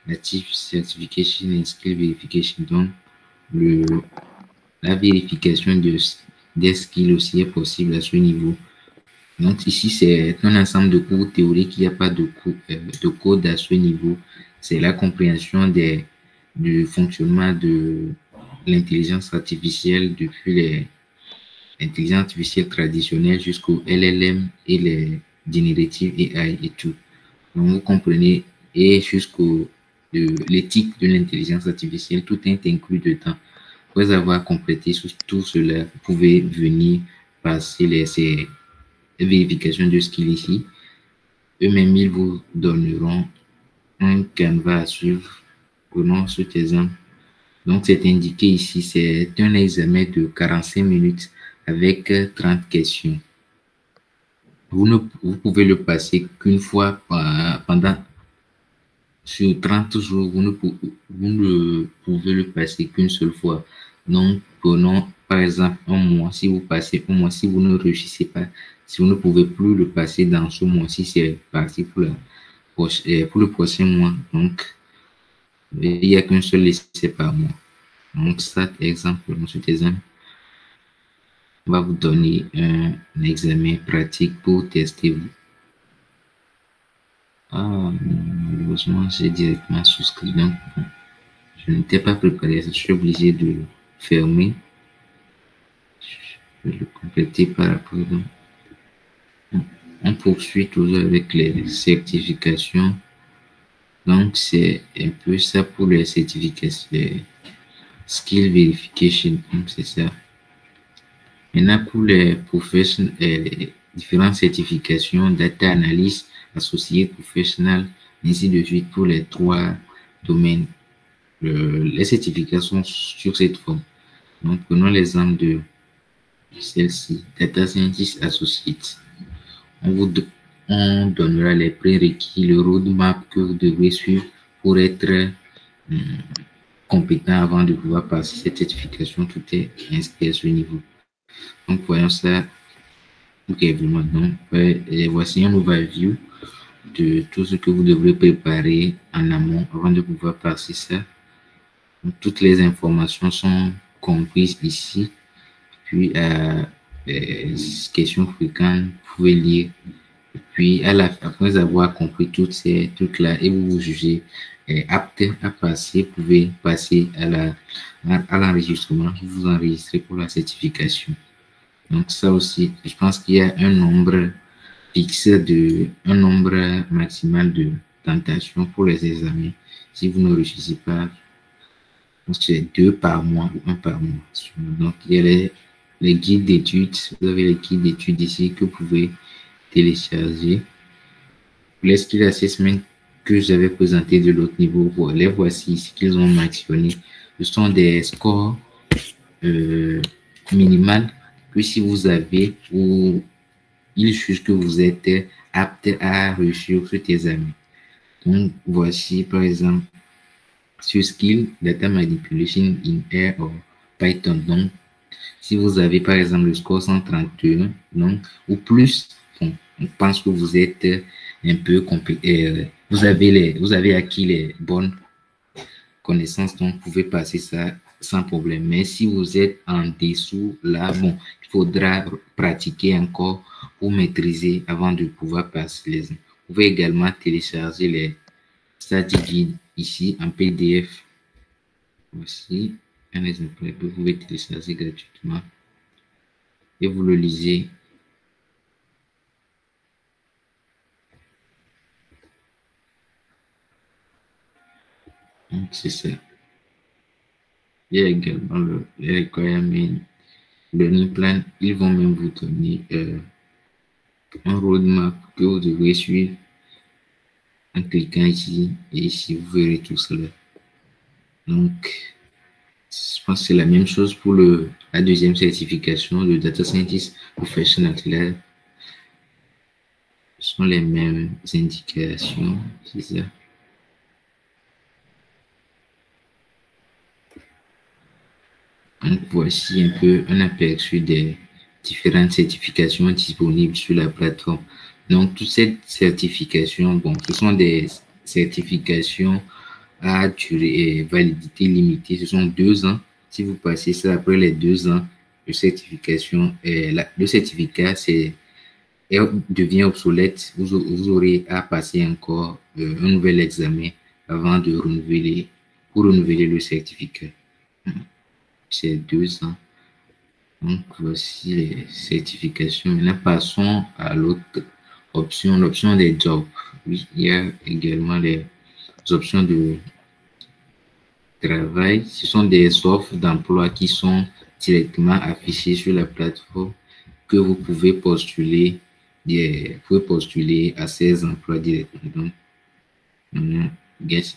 Native Certification and Skill Verification. Donc, la vérification des skills aussi est possible à ce niveau. Donc, ici, c'est un ensemble de cours théoriques. Il n'y a pas de code à ce niveau. C'est la compréhension du fonctionnement de l'intelligence artificielle depuis l'intelligence artificielle traditionnelle jusqu'au LLM et les generative AI et tout. Donc, vous comprenez, et jusqu'au l'éthique de l'intelligence artificielle, tout est inclus dedans. Après avoir complété tout cela, vous pouvez venir passer ces vérifications de skills ici. Eux-mêmes, ils vous donneront un canevas à suivre. Prenons cet exemple. Donc, c'est indiqué ici, c'est un examen de 45 minutes avec 30 questions. Vous pouvez le passer qu'une fois pendant sur 30 jours, vous ne pouvez le passer qu'une seule fois. Donc, prenons par exemple un mois. Si vous passez un mois, si vous ne réussissez pas, si vous ne pouvez plus le passer dans ce mois-ci, c'est parti pour le prochain mois. Donc, il n'y a qu'un seul essai par mois. Donc, cet exemple va vous donner un examen pratique pour tester vous. Ah, malheureusement, j'ai directement souscrit. Donc, je n'étais pas préparé. Je suis obligé de fermer. Je vais le compléter par après. Donc, on poursuit toujours avec les certifications. Donc, c'est un peu ça pour les certifications, les skill verification. Donc, c'est ça. Maintenant, pour les les différentes certifications, data analyst, associé professionnel, ainsi de suite pour les 3 domaines. Les certificats sont sur cette forme. Donc, prenons l'exemple de celle-ci, Data Scientist Associate. On donnera les prérequis, le roadmap que vous devrez suivre pour être compétent avant de pouvoir passer cette certification. Tout est inscrit à ce niveau. Donc, voyons ça brièvement. Donc, voici un overview de tout ce que vous devrez préparer en amont avant de pouvoir passer ça. Donc, toutes les informations sont comprises ici. Puis, les questions fréquentes, vous pouvez lire. Et puis, après avoir compris toutes ces trucs-là et vous jugez apte à passer, vous pouvez passer à l'enregistrement. Vous vous enregistrez pour la certification. Donc, ça aussi, je pense qu'il y a un nombre un nombre maximal de tentations pour les examens. Si vous ne réussissez pas, c'est 2 par mois ou 1 par mois. Donc, il y a les guides d'études. Vous avez les guides d'études ici que vous pouvez télécharger. Les skill assessments que j'avais présentés de l'autre niveau, les voici ici qu'ils ont mentionné. Ce sont des scores minimales que si vous avez ou ils jugent que vous êtes apte à réussir cet examen. Donc, voici par exemple sur Skill Data Manipulation in R or Python. Donc, si vous avez par exemple le score 131 donc, ou plus, bon, on pense que vous êtes un peu compétent. Vous avez acquis les bonnes connaissances, donc vous pouvez passer ça sans problème. Mais si vous êtes en dessous, là, bon, il faudra pratiquer encore pour maîtriser avant de pouvoir passer les. Vous pouvez également télécharger les study guides ici en PDF. Voici un exemple que vous pouvez télécharger gratuitement et vous le lisez. Donc, c'est ça. Il y a également les requirements learning plan. Ils vont même vous donner un roadmap que vous devrez suivre en cliquant ici et ici vous verrez tout cela. Donc, je pense que c'est la même chose pour la deuxième certification de Data Scientist Professional. Là, ce sont les mêmes indications, c'est ça. Donc, voici un peu un aperçu des différentes certifications disponibles sur la plateforme. Donc, toutes ces certifications, bon, ce sont des certifications à durée et validité limitée. Ce sont 2 ans. Si vous passez ça après les 2 ans, le certificat devient obsolète. Vous aurez à passer encore un nouvel examen avant de renouveler le certificat. C'est 2 ans. Donc, voici les certifications. Maintenant, passons à l'autre option, l'option des jobs. Oui, il y a également les options de travail. Ce sont des offres d'emploi qui sont directement affichées sur la plateforme que vous pouvez postuler. Vous pouvez postuler à ces emplois directement. Donc,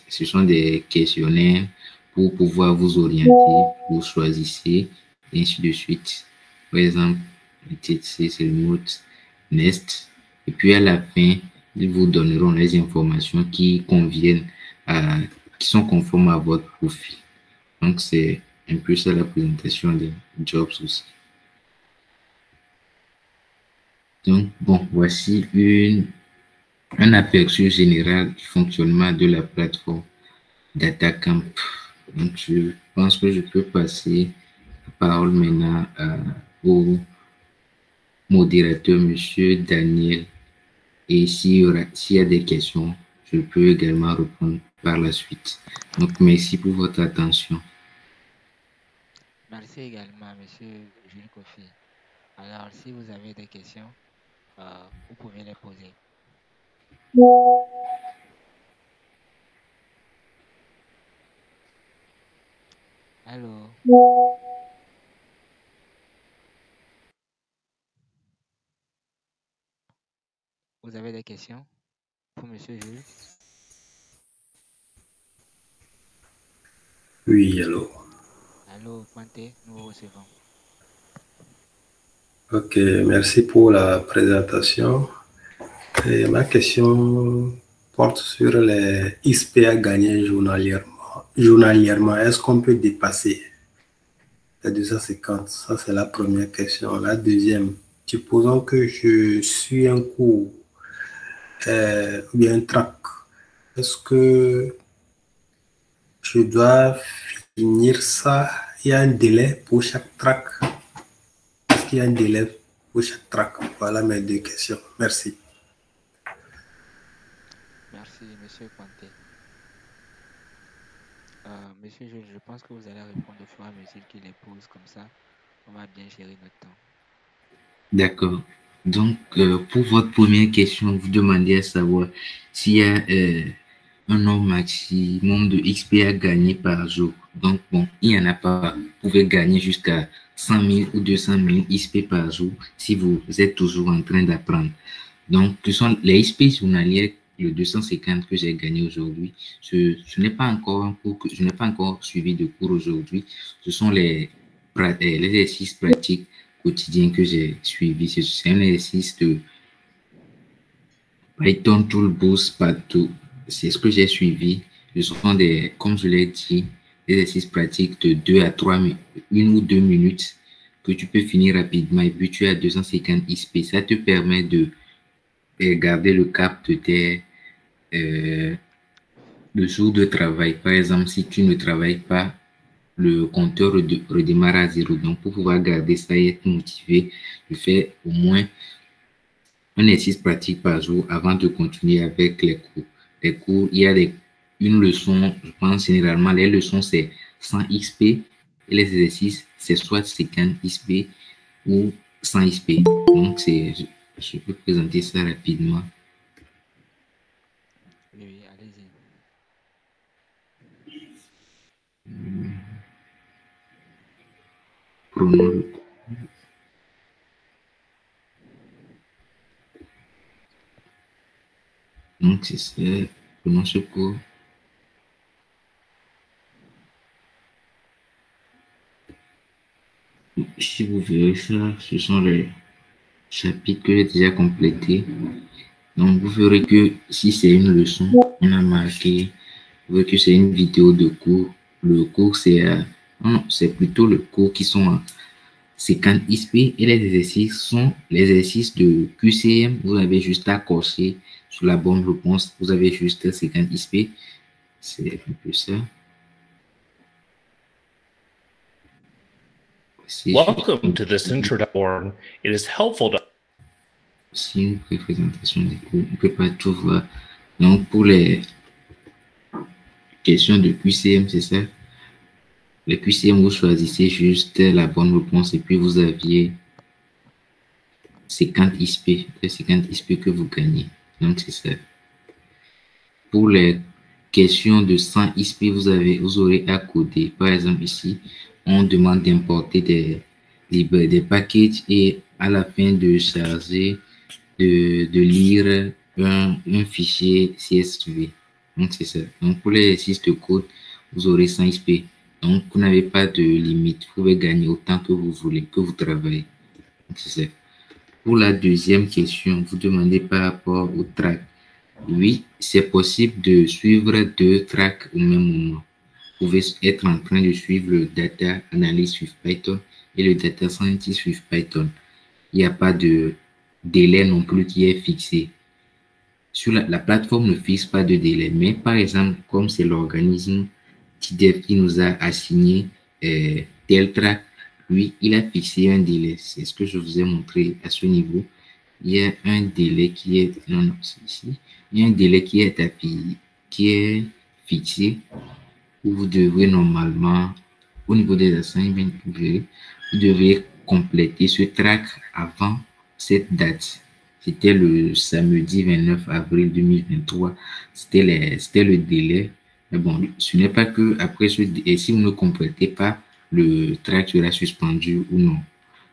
ce sont des questionnaires pour pouvoir vous orienter. Vous choisissez et ainsi de suite. Par exemple, TTC, c'est le mode Nest. Et puis à la fin, ils vous donneront les informations qui sont conformes à votre profil. Donc, c'est un peu ça la présentation des jobs aussi. Donc, bon, voici un aperçu général du fonctionnement de la plateforme DataCamp. Donc, je pense que je peux passer la parole maintenant au modérateur, Monsieur Daniel. Et s'il y a des questions, je peux également répondre par la suite. Donc, merci pour votre attention. Merci également, Monsieur Jules Kofi. Alors, si vous avez des questions, vous pouvez les poser. Allô? Vous avez des questions pour Monsieur Jules? Oui, allô. Allô, Quanté, nous vous recevons. Ok, merci pour la présentation. Et ma question porte sur les XP à gagner journalièrement. Est-ce qu'on peut dépasser les 250? Ça, c'est la première question. La deuxième, supposons que je suis un cours ou bien un track. Est-ce que je dois finir ça? Il y a un délai pour chaque track. Est-ce qu'il y a un délai pour chaque track? Voilà mes 2 questions. Merci. Merci, Monsieur Quanté. Monsieur Jules, je pense que vous allez répondre au fur et à mesure qu'il les pose, comme ça, on va bien gérer notre temps. D'accord. Donc, pour votre première question, vous demandez à savoir s'il y a un nombre maximum de XP à gagner par jour. Donc, bon, il n'y en a pas. Vous pouvez gagner jusqu'à 100 000 ou 200 000 XP par jour si vous êtes toujours en train d'apprendre. Donc, ce sont les XP journaliers, le 250 que j'ai gagné aujourd'hui. Je n'ai pas encore un cours je n'ai pas encore suivi de cours aujourd'hui. Ce sont les exercices pratiques quotidiens que j'ai suivis. C'est un exercice de Python Toolbox partout. C'est ce que j'ai suivi. Ce sont comme je l'ai dit, des exercices pratiques de 2 à 3 minutes, 1 ou 2 minutes que tu peux finir rapidement et puis tu as 250 XP. Ça te permet de garder le cap de tes jours de travail. Par exemple, si tu ne travailles pas, le compteur redémarre à 0. Donc, pour pouvoir garder ça et être motivé, je fais au moins un exercice pratique par jour avant de continuer avec les cours. Les cours, il y a une leçon, je pense généralement, les leçons, c'est 100 XP et les exercices, c'est soit 50 XP ou 100 XP. Donc, je peux présenter ça rapidement. Oui, allez-y. Prenons le cours. Donc, c'est ça. Prenons ce cours. Si vous verrez ça, ce sont les chapitres que j'ai déjà complétés. Donc, vous verrez que si c'est une leçon, on a marqué, vous verrez que c'est une vidéo de cours. Le cours, c'est plutôt le cours qui sont 50 ISP et les exercices sont les exercices de QCM. Vous avez juste à cocher sur la bonne réponse. Vous avez juste 50 ISP. C'est un peu ça. Welcome to this introduction. It is helpful to. C'est une présentation des cours. On ne peut pas tout voir. Donc, pour les questions de QCM, c'est ça. Les QCM, vous choisissez juste la bonne réponse et puis vous aviez 50 ISP. Les 50 ISP que vous gagnez. Donc, c'est ça. Pour les questions de 100 ISP, vous aurez à coder. Par exemple, ici, on demande d'importer des packages et à la fin de charger, de lire un fichier CSV. Donc, c'est ça. Donc, pour les exercices de code, vous aurez 100 ISP. Donc, vous n'avez pas de limite. Vous pouvez gagner autant que vous voulez, que vous travaillez. Donc, c'est ça. Pour la deuxième question, vous demandez par rapport au track. Oui, c'est possible de suivre 2 tracks au même moment. Vous pouvez être en train de suivre le Data Analyst with Python et le Data Scientist with Python. Il n'y a pas de délai non plus qui est fixé. Sur la plateforme ne fixe pas de délai, mais par exemple, comme c'est l'organisme TDEV qui nous a assigné tel track, lui, il a fixé un délai. C'est ce que je vous ai montré à ce niveau. Il y a un délai qui est, non, c'est ici. Il y a un délai qui est fixé où vous devrez normalement, au niveau des assignments, vous devez compléter ce track avant cette date. C'était le samedi 29 avril 2023. C'était le délai. Mais bon, ce n'est pas que après et si vous ne complétez pas, le track sera suspendu ou non.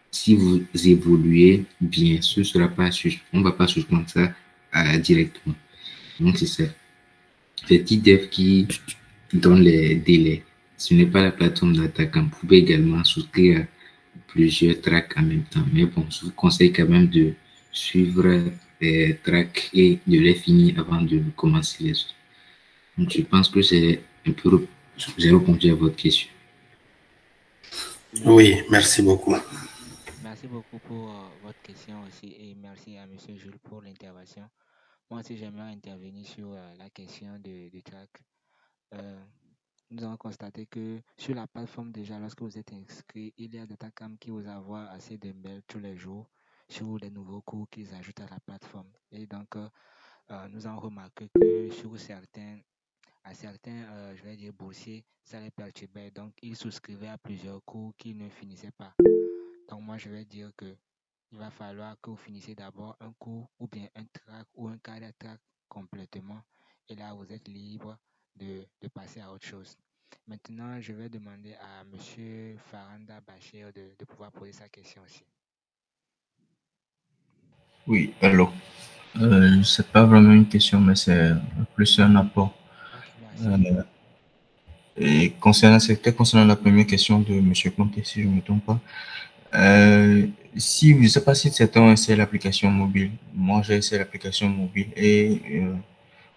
Si vous évoluez bien, ce sera pas on va pas suspendre ça directement. Donc c'est ça. C'est TDEV qui donne les délais. Ce n'est pas la plateforme d'attaquant. Vous pouvez également souscrire plusieurs tracks en même temps. Mais bon, je vous conseille quand même de suivre les tracks et de les finir avant de commencer les autres. Donc je pense que j'ai répondu à votre question. Oui, merci beaucoup. Merci beaucoup pour votre question aussi et merci à M. Jules pour l'intervention. Moi aussi, j'aimerais intervenir sur la question du track. Nous avons constaté que sur la plateforme déjà, lorsque vous êtes inscrit, il y a des TACAM qui vous envoient assez de mails tous les jours sur les nouveaux cours qu'ils ajoutent à la plateforme. Et donc, nous avons remarqué que sur certains, je vais dire boursiers, ça les perturbait. Donc, ils souscrivaient à plusieurs cours qui ne finissaient pas. Donc, moi, je vais dire que il va falloir que vous finissiez d'abord un cours ou bien un track ou un cadre track complètement. Et là, vous êtes libre de passer à autre chose. Maintenant, je vais demander à M. Faranda Bachir de pouvoir poser sa question aussi. Oui, hello. C'est pas vraiment une question, mais c'est plus un apport. Okay, et concernant la première question de M. Conté, si je ne me trompe pas, je ne sais pas si certains ont essayé l'application mobile. Moi, j'ai essayé l'application mobile et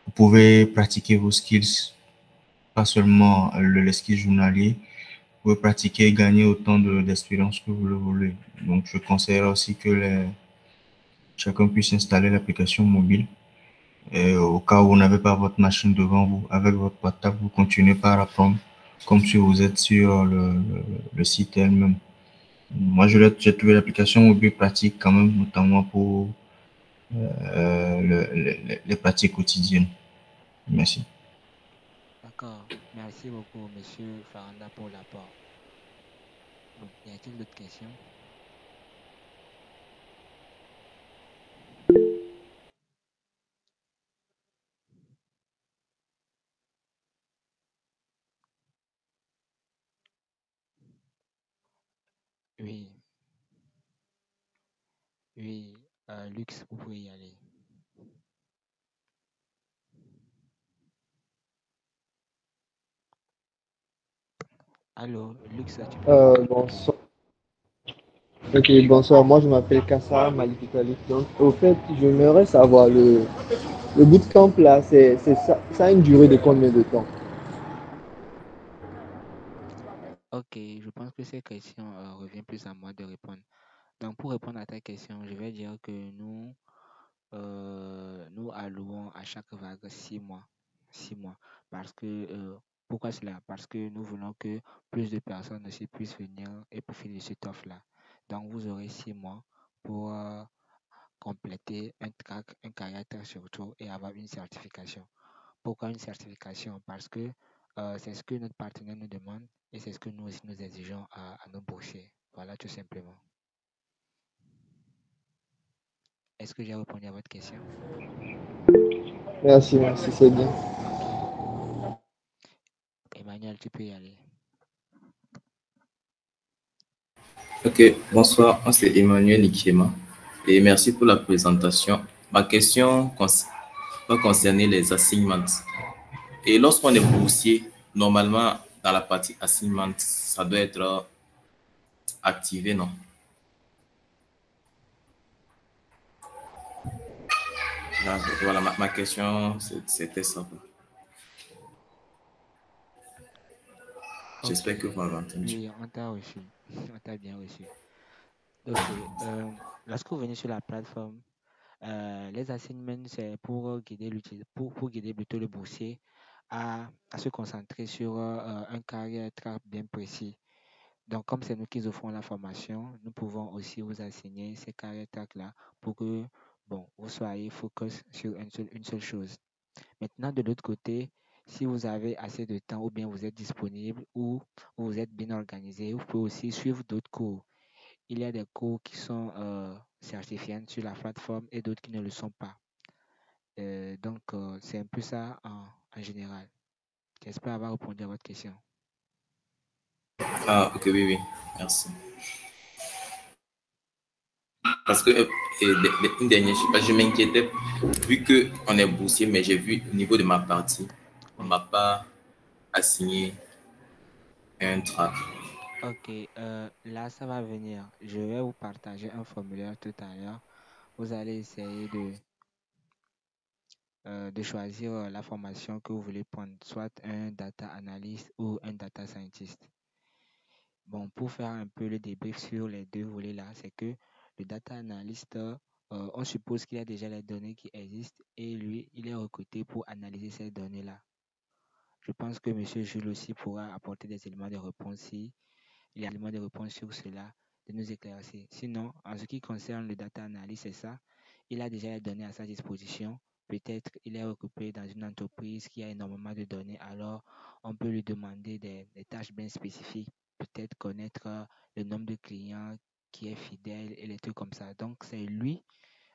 vous pouvez pratiquer vos skills, pas seulement les skills journaliers. Vous pouvez pratiquer et gagner autant d'expérience que vous le voulez. Donc, je conseillerais aussi que chacun puisse installer l'application mobile. Et au cas où vous n'avez pas votre machine devant vous, avec votre portable, vous continuez par apprendre comme si vous êtes sur le site elle-même. Moi, j'ai trouvé l'application mobile pratique quand même, notamment pour les pratiques quotidiennes. Merci. D'accord. Merci beaucoup, M. Faranda, pour l'apport. Y a-t-il d'autres questions? Oui. Oui, Lux, vous pouvez y aller. Allô, Lux, tu peux... Bonsoir. Ok, bonsoir. Moi, je m'appelle Kassa Malikitali. Donc, au fait, j'aimerais savoir le bootcamp là, ça a une durée de combien de temps? Ok, je pense que ces questions revient plus à moi de répondre. Donc, pour répondre à ta question, je vais dire que nous allouons à chaque vague 6 mois. 6 mois. Parce que, pourquoi cela? Parce que nous voulons que plus de personnes aussi puissent venir et profiter de cette offre-là. Donc, vous aurez 6 mois pour compléter un track, un carrière track surtout et avoir une certification. Pourquoi une certification? Parce que c'est ce que notre partenaire nous demande et c'est ce que nous aussi nous exigeons à nos boursiers. Voilà, tout simplement. Est-ce que j'ai répondu à votre question? Merci, c'est bien. Ok. Emmanuel, tu peux y aller. Ok, bonsoir, moi c'est Emmanuel Ikema et merci pour la présentation. Ma question va concerner les assignments. Et lorsqu'on est boursier, normalement, dans la partie assignments, ça doit être activé, non? Là, voilà, ma question, c'était ça. J'espère que vous m'avez entendu. Oui, on t'a reçu. On t'a bien reçu. Ok. Lorsque vous venez sur la plateforme, les assignments, c'est pour guider pour guider plutôt le boursier à se concentrer sur un carrière track bien précis. Donc, comme c'est nous qui offrons la formation, nous pouvons aussi vous assigner ces carrières track-là pour que, bon, vous soyez focus sur une seule chose. Maintenant, de l'autre côté, si vous avez assez de temps ou bien vous êtes disponible ou vous êtes bien organisé, vous pouvez aussi suivre d'autres cours. Il y a des cours qui sont certifiants sur la plateforme et d'autres qui ne le sont pas. Donc, c'est un peu ça en général. J'espère avoir répondu à votre question. Ah, ok, oui, merci. Parce que une dernière chose, je m'inquiétais, vu qu'on est boursier, mais j'ai vu au niveau de ma partie, on ne m'a pas assigné un track. Ok, là, ça va venir. Je vais vous partager un formulaire tout à l'heure. Vous allez essayer de choisir la formation que vous voulez prendre, soit un data analyst ou un data scientist. Bon, pour faire un peu le débrief sur les deux volets là, c'est que le data analyst, on suppose qu'il y a déjà les données qui existent et lui, il est recruté pour analyser ces données-là. Je pense que M. Jules aussi pourra apporter des éléments de réponse si il y a des éléments de réponse sur cela, de nous éclaircir. Sinon, en ce qui concerne le data analyst, c'est ça. Il a déjà les données à sa disposition. Peut-être il est occupé dans une entreprise qui a énormément de données. Alors, on peut lui demander des tâches bien spécifiques. Peut-être connaître le nombre de clients qui est fidèle et les trucs comme ça. Donc, c'est lui,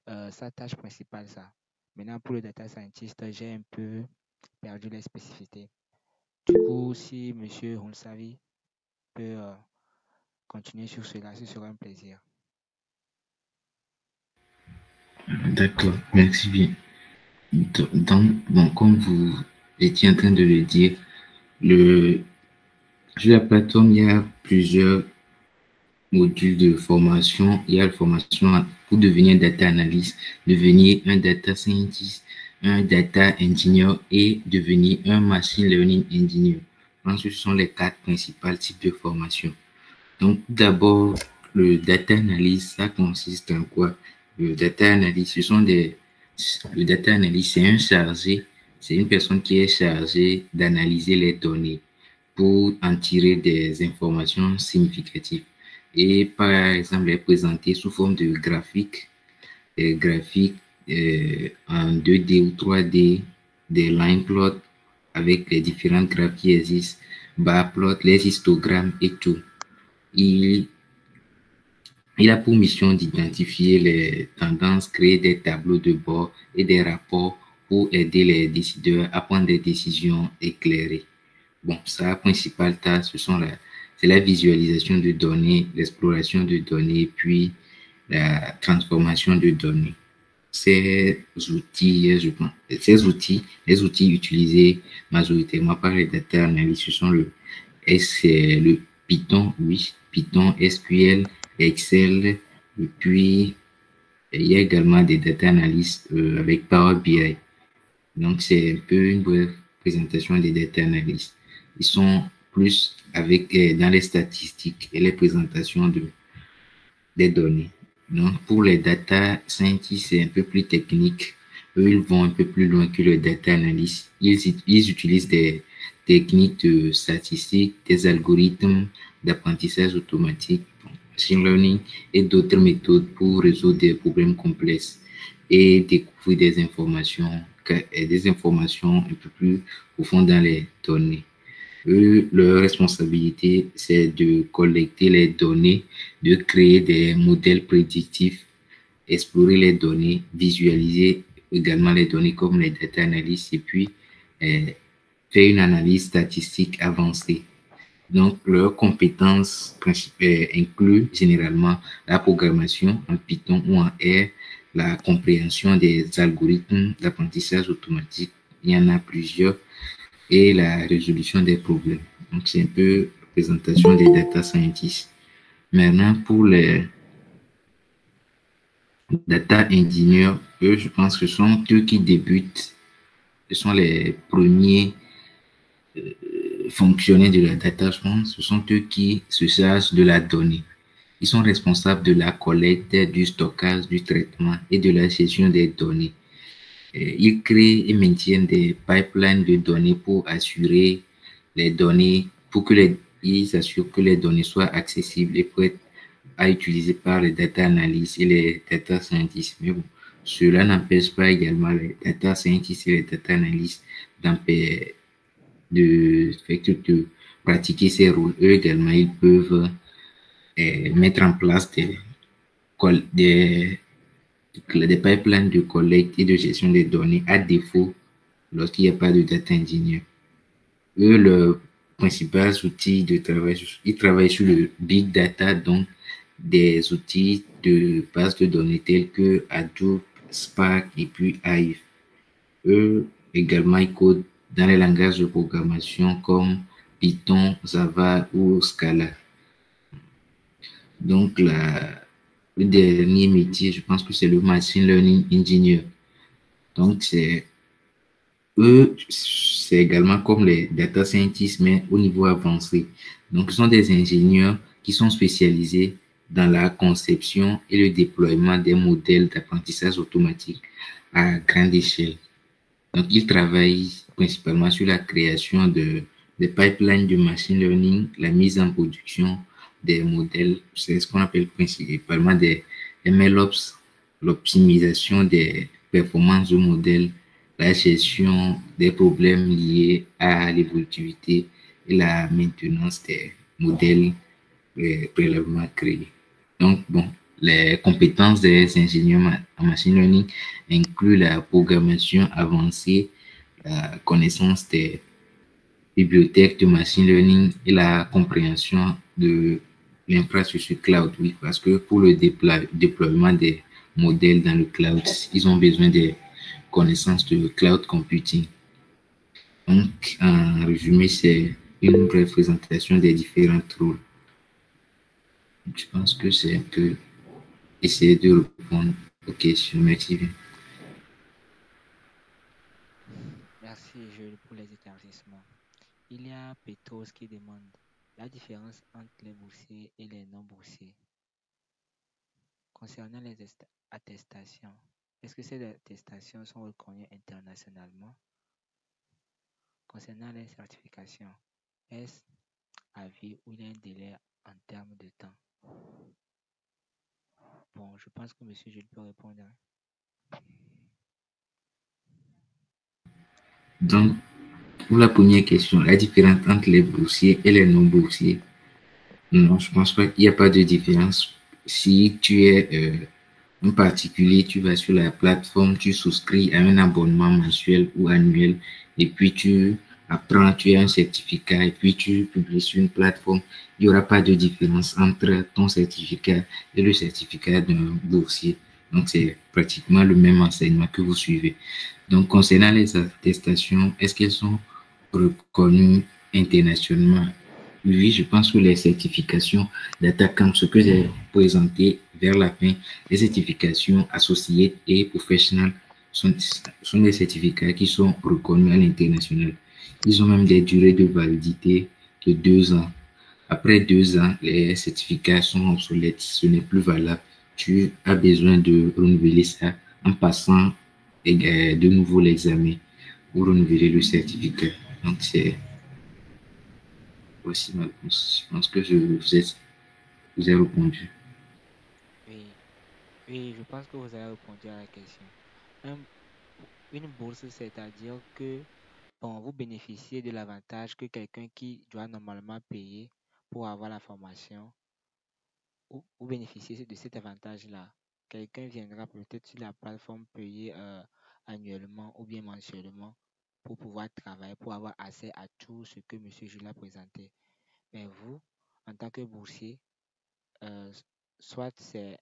sa tâche principale, ça. Maintenant, pour le data scientist, j'ai un peu perdu les spécificités. Du coup, si M. Ronsavi peut continuer sur cela, ce sera un plaisir. D'accord, merci bien. Donc, comme vous étiez en train de le dire, sur la plateforme, il y a plusieurs modules de formation. Il y a la formation pour devenir data analyst, devenir un data scientist, un data engineer et devenir un machine learning engineer. Je pense que ce sont les 4 principaux types de formation. Donc, d'abord, le data analyst, ça consiste en quoi? Le data analyst, le data analyst, c'est un chargé, c'est une personne qui est chargée d'analyser les données pour en tirer des informations significatives. Et par exemple, les présenter sous forme de graphiques, des graphiques en 2D ou 3D, des line plots avec les différents graphes qui existent, bar plots, les histogrammes et tout. Il a pour mission d'identifier les tendances, créer des tableaux de bord et des rapports pour aider les décideurs à prendre des décisions éclairées. Bon, sa principale tâche, c'est la visualisation de données, l'exploration de données, puis la transformation de données. Les outils utilisés majoritairement par les data analystes, ce sont le Python, oui, Python, SQL, Excel, et puis il y a également des data analysts avec Power BI. Donc, c'est un peu une brève présentation des data analysts. Ils sont plus avec, dans les statistiques et les présentations des données. Donc, pour les data scientists, c'est un peu plus technique. Eux, ils vont un peu plus loin que le data analyst. Ils utilisent des techniques de statistiques, des algorithmes d'apprentissage automatique, machine learning et d'autres méthodes pour résoudre des problèmes complexes et découvrir des informations un peu plus profondes dans les données. Eux, leur responsabilité, c'est de collecter les données, de créer des modèles prédictifs, explorer les données, visualiser également les données comme les data analysts et puis faire une analyse statistique avancée. Donc, leurs compétences principales incluent généralement la programmation en Python ou en R, la compréhension des algorithmes d'apprentissage automatique, il y en a plusieurs, et la résolution des problèmes. Donc, c'est un peu la présentation des data scientists. Maintenant, pour les data engineers, eux, je pense que ce sont eux qui débutent, ce sont les premiers fonctionnaires de la data, je pense, ce sont eux qui se chargent de la donnée. Ils sont responsables de la collecte, du stockage, du traitement et de la gestion des données. Ils créent et maintiennent des pipelines de données pour assurer les données, ils assurent que les données soient accessibles et prêtes à utiliser par les data analysts et les data scientists. Mais bon, cela n'empêche pas également les data scientists et les data analysts de pratiquer ces rôles. Eux également, ils peuvent mettre en place des pipelines de collecte et de gestion des données à défaut lorsqu'il n'y a pas de data engineer. Eux, le principal outil de travail, ils travaillent sur le big data, donc des outils de base de données tels que Hadoop, Spark et puis Hive. Eux également, ils codent dans les langages de programmation comme Python, Java ou Scala. Donc, le dernier métier, je pense que c'est le Machine Learning Engineer. Donc, c'est également comme les data scientists, mais au niveau avancé. Donc, ce sont des ingénieurs qui sont spécialisés dans la conception et le déploiement des modèles d'apprentissage automatique à grande échelle. Donc, ils travaillent principalement sur la création des pipelines de machine learning, la mise en production des modèles, c'est ce qu'on appelle principalement des MLOps, l'optimisation des performances du modèle, la gestion des problèmes liés à l'évolutivité et la maintenance des modèles préalablement créés. Donc, bon, les compétences des ingénieurs en machine learning incluent la programmation avancée, la connaissance des bibliothèques de machine learning et la compréhension de l'infrastructure cloud, oui, parce que pour le déploiement des modèles dans le cloud, ils ont besoin des connaissances de cloud computing. Donc, en résumé, c'est une brève présentation des différents rôles. Je pense que c'est un peu essayer de répondre aux questions. Merci. Merci, Jules, pour les éclaircissements. Il y a Petros qui demande la différence entre les boursiers et les non-boursiers. Concernant les attestations, est-ce que ces attestations sont reconnues internationalement? Concernant les certifications, est-ce à vie ou il y a un délai en termes de temps? Bon, je pense que M. Jules peut répondre. Donc, pour la première question, la différence entre les boursiers et les non-boursiers. Non, je pense pas qu'il n'y a pas de différence. Si tu es un particulier, tu vas sur la plateforme, tu souscris à un abonnement mensuel ou annuel et puis tu apprends, tu as un certificat et puis tu publies sur une plateforme. Il n'y aura pas de différence entre ton certificat et le certificat d'un boursier. Donc, c'est pratiquement le même enseignement que vous suivez. Donc, concernant les attestations, est-ce qu'elles sont reconnues internationalement? Oui, je pense que les certifications d'attaquant, ce que j'ai présenté vers la fin, les certifications associées et professionnelles sont des certificats qui sont reconnus à l'international. Ils ont même des durées de validité de 2 ans. Après 2 ans, les certificats sont obsolètes, ce n'est plus valable. Tu as besoin de renouveler ça en passant de nouveau l'examen pour renouveler le certificat. Donc, c'est aussi ma réponse. Je pense que je vous ai répondu. Oui, oui, je pense que vous avez répondu à la question. Une bourse, c'est-à-dire que bon, vous bénéficiez de l'avantage que quelqu'un qui doit normalement payer pour avoir la formation, vous bénéficiez de cet avantage-là. Quelqu'un viendra peut-être sur la plateforme payer annuellement ou bien mensuellement pour pouvoir travailler, pour avoir accès à tout ce que M. Jules a présenté. Mais vous, en tant que boursier, euh, soit c'est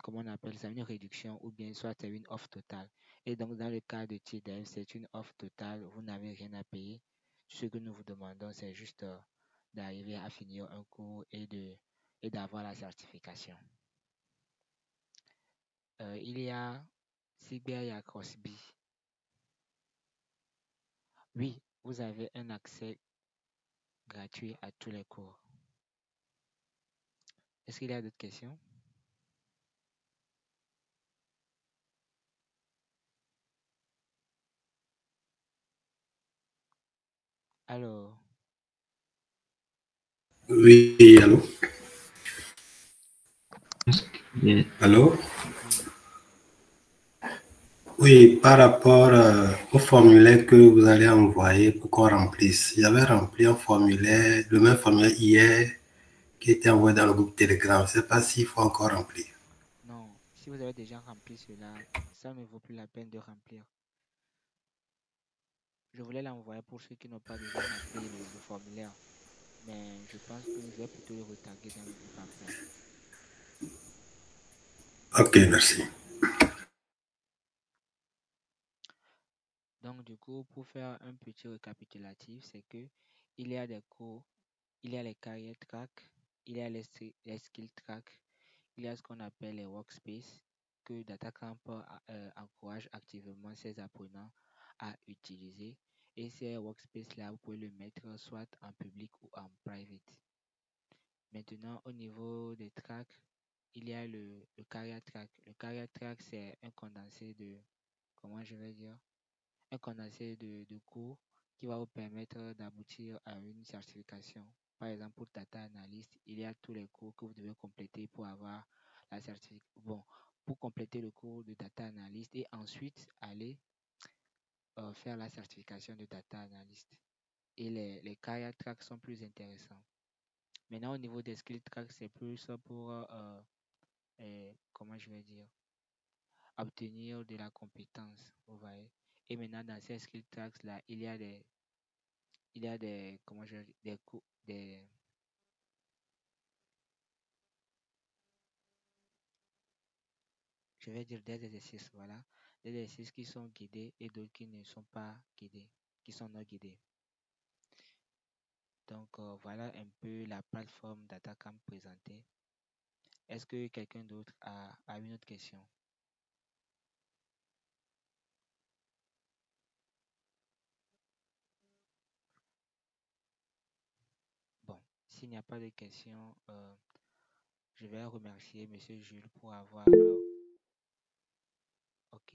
comment on appelle ça, une réduction ou bien soit c'est une offre totale. Et donc, dans le cas de TDF, c'est une offre totale, vous n'avez rien à payer. Ce que nous vous demandons, c'est juste d'arriver à finir un cours et d'avoir la certification. Il y a Siberia Crosby. Oui, vous avez un accès gratuit à tous les cours. Est-ce qu'il y a d'autres questions? Alors, Oui, allô? Yeah. Allô? oui. Oui, par rapport au formulaire que vous allez envoyer pour qu'on remplisse. J'avais rempli un formulaire, le même formulaire hier, qui était envoyé dans le groupe Telegram. Je ne sais pas s'il faut encore remplir. Non, si vous avez déjà rempli cela, ça ne vaut plus la peine de remplir. Je voulais l'envoyer pour ceux qui n'ont pas déjà rempli le formulaire, mais je pense que je vais plutôt le retaguer dans le groupe après. Ok, merci. Donc, du coup, pour faire un petit récapitulatif, c'est que il y a des cours, il y a les career tracks, il y a les skill tracks, il y a ce qu'on appelle les workspaces que DataCamp encourage activement ses apprenants à utiliser. Et ces workspaces-là, vous pouvez le mettre soit en public ou en private. Maintenant, au niveau des tracks, il y a le career track. Le career track, c'est un condensé de, comment je vais dire, un condensé de cours qui va vous permettre d'aboutir à une certification. Par exemple, pour Data Analyst, il y a tous les cours que vous devez compléter pour avoir la certification. Bon, pour compléter le cours de Data Analyst et ensuite aller faire la certification de Data Analyst. Et les career tracks sont plus intéressants. Maintenant, au niveau des skill tracks, c'est plus pour, comment je vais dire, obtenir de la compétence, vous voyez. Et maintenant, dans ces skill tracks là, il y a des, comment je vais dire, des cours, je vais dire des exercices, voilà, des exercices qui sont guidés et d'autres qui ne sont pas guidés, qui sont non guidés. Donc, voilà un peu la plateforme DataCamp présentée. Est-ce que quelqu'un d'autre a une autre question? Bon, s'il n'y a pas de questions, je vais remercier M. Jules pour avoir... Ok.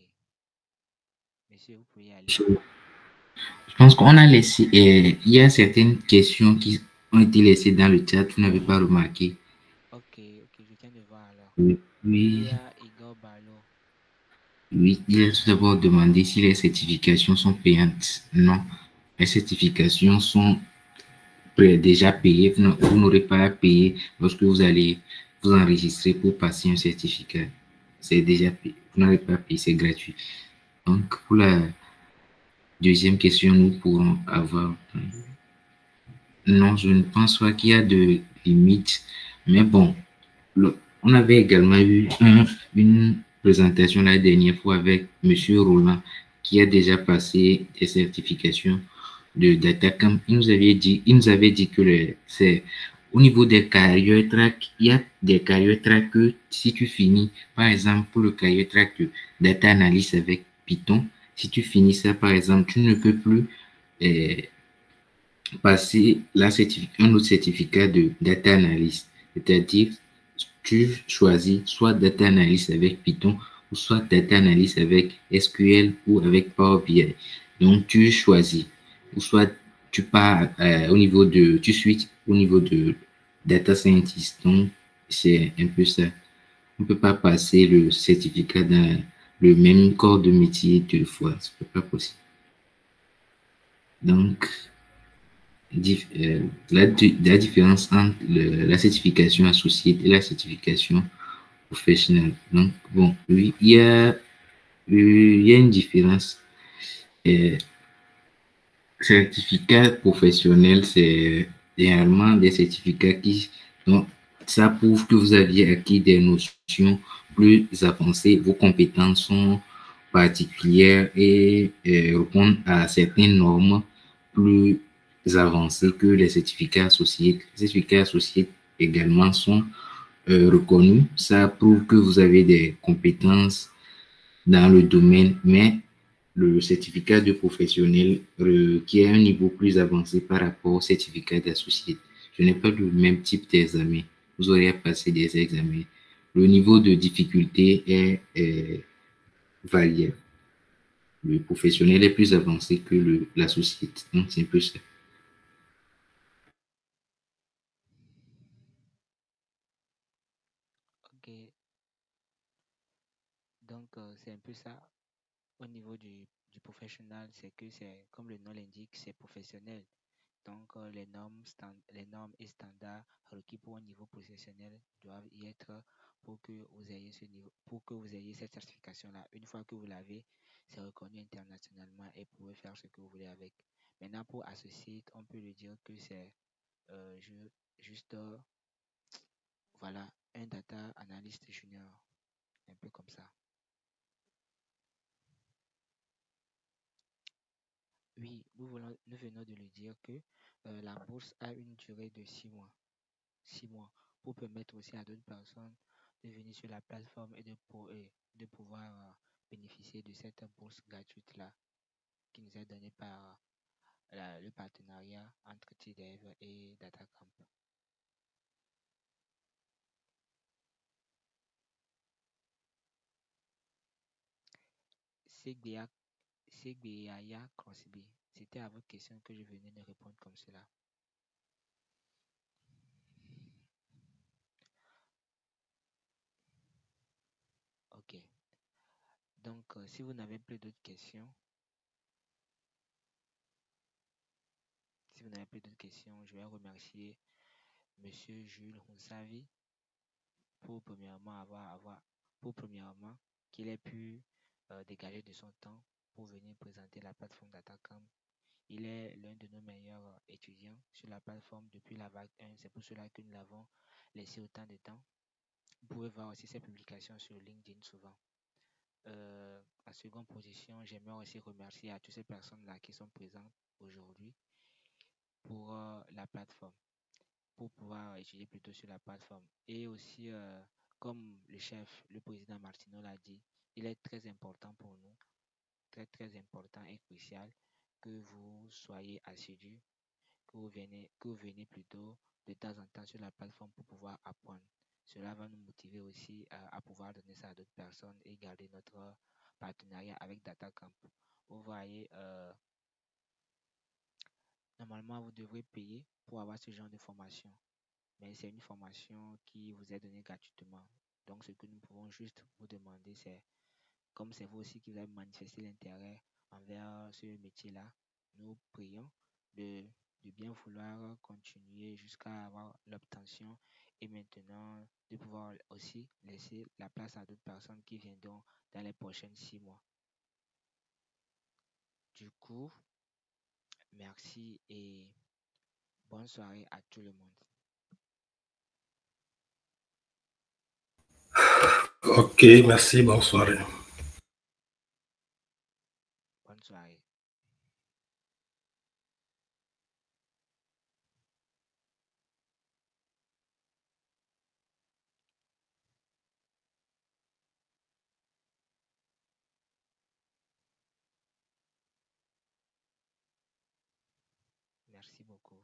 Monsieur, vous pouvez y aller. Je pense qu'on a laissé, il y a certaines questions qui ont été laissées dans le chat, vous n'avez pas remarqué. Ok, je viens de voir alors. Oui, Il y a Igor Barlow. oui, il a tout d'abord demandé si les certifications sont payantes. Non, les certifications sont déjà payées. Vous n'aurez pas à payer lorsque vous allez vous enregistrer pour passer un certificat. C'est déjà payé. Vous n'aurez pas à payer, c'est gratuit. Donc, pour la deuxième question, nous pourrons avoir... Non, je ne pense pas qu'il y a de limite. Mais bon, on avait également eu une présentation la dernière fois avec M. Roland qui a déjà passé des certifications de DataCamp. Il nous avait dit que c'est au niveau des career track, il y a des career track que si tu finis, par exemple, pour le career track de Data Analyst avec Python, si tu finis ça, par exemple, tu ne peux plus passer un autre certificat de data analyst. C'est-à-dire, tu choisis soit data analyst avec Python ou soit data analyst avec SQL ou avec Power BI. Donc, tu choisis. Ou soit tu pars tu switches au niveau de data scientist. Donc, c'est un peu ça. On ne peut pas passer le certificat dans le même corps de métier deux fois. Ce n'est pas possible. Donc, la différence entre la certification associée et la certification professionnelle. Donc, bon, oui, il y a une différence. Certificat professionnel, c'est généralement des certificats donc, ça prouve que vous aviez acquis des notions plus avancées, vos compétences sont particulières et répondent à certaines normes plus avancées que les certificats associés. Les certificats associés également sont reconnus. Ça prouve que vous avez des compétences dans le domaine, mais le certificat de professionnel requiert un niveau plus avancé par rapport au certificat d'associé. Je n'ai pas le même type d'examen. Vous aurez à passer des examens. Le niveau de difficulté est variable. Le professionnel est plus avancé que l'associé. Donc, c'est un peu ça. Ok, donc c'est un peu ça. Au niveau du professionnel, c'est que c'est, comme le nom l'indique, c'est professionnel. Donc, les normes et standards requis pour un niveau professionnel doivent y être pour que vous ayez ce niveau, pour que vous ayez cette certification-là. Une fois que vous l'avez, c'est reconnu internationalement et vous pouvez faire ce que vous voulez avec. Maintenant, pour associate, on peut le dire que c'est juste, voilà, un data analyst junior, un peu comme ça. Oui, nous venons de le dire que la bourse a une durée de 6 mois. 6 mois pour permettre aussi à d'autres personnes de venir sur la plateforme et de pouvoir bénéficier de cette bourse gratuite-là qui nous est donnée par le partenariat entre TDEV et DataCamp. Segbeaya Crosby, c'était à votre question que je venais de répondre comme cela. Ok. Donc, si vous n'avez plus d'autres questions, je vais remercier Monsieur Jules Ronsavi pour premièrement qu'il ait pu dégager de son temps pour venir présenter la plateforme DataCamp. Il est l'un de nos meilleurs étudiants sur la plateforme depuis la vague 1. C'est pour cela que nous l'avons laissé autant de temps. Vous pouvez voir aussi ses publications sur LinkedIn souvent. En seconde position, j'aimerais aussi remercier à toutes ces personnes-là qui sont présentes aujourd'hui pour la plateforme, pour pouvoir étudier plutôt sur la plateforme. Et aussi, comme le président Martino l'a dit, il est très important pour nous, très très important et crucial que vous soyez assidus, que vous venez plutôt de temps en temps sur la plateforme pour pouvoir apprendre. Cela va nous motiver aussi à pouvoir donner ça à d'autres personnes et garder notre partenariat avec DataCamp. Vous voyez, normalement, vous devrez payer pour avoir ce genre de formation, mais c'est une formation qui vous est donnée gratuitement. Donc, ce que nous pouvons juste vous demander, c'est, comme c'est vous aussi qui vous avez manifesté l'intérêt envers ce métier-là, nous prions de, de bien vouloir continuer jusqu'à avoir l'obtention et maintenant de pouvoir aussi laisser la place à d'autres personnes qui viendront dans les prochaines 6 mois. Du coup, merci et bonne soirée à tout le monde. Ok, merci, bonne soirée. Bonne soirée. Merci beaucoup.